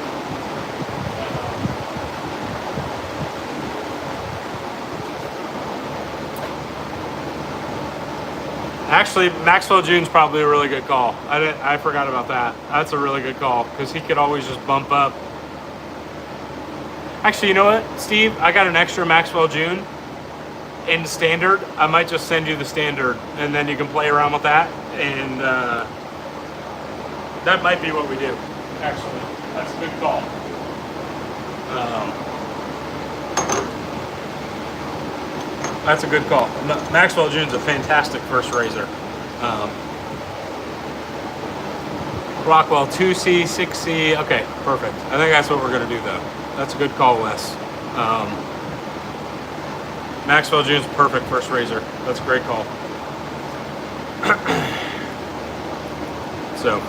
S1: Actually, Maxwell June's probably a really good call. I forgot about that. That's a really good call because he could always just bump up. Actually, you know what, Steve? I got an extra Maxwell June in standard. I might just send you the standard, and then you can play around with that. And that might be what we do. Actually, that's a good call. That's a good call. Maxwell June's a fantastic first razor. Rockwell 2C, 6C. Okay, perfect. I think that's what we're gonna do though. That's a good call, Wes. Maxwell June's perfect first razor. That's a great call. So,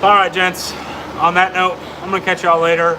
S1: all right, gents. On that note, I'm gonna catch y'all later.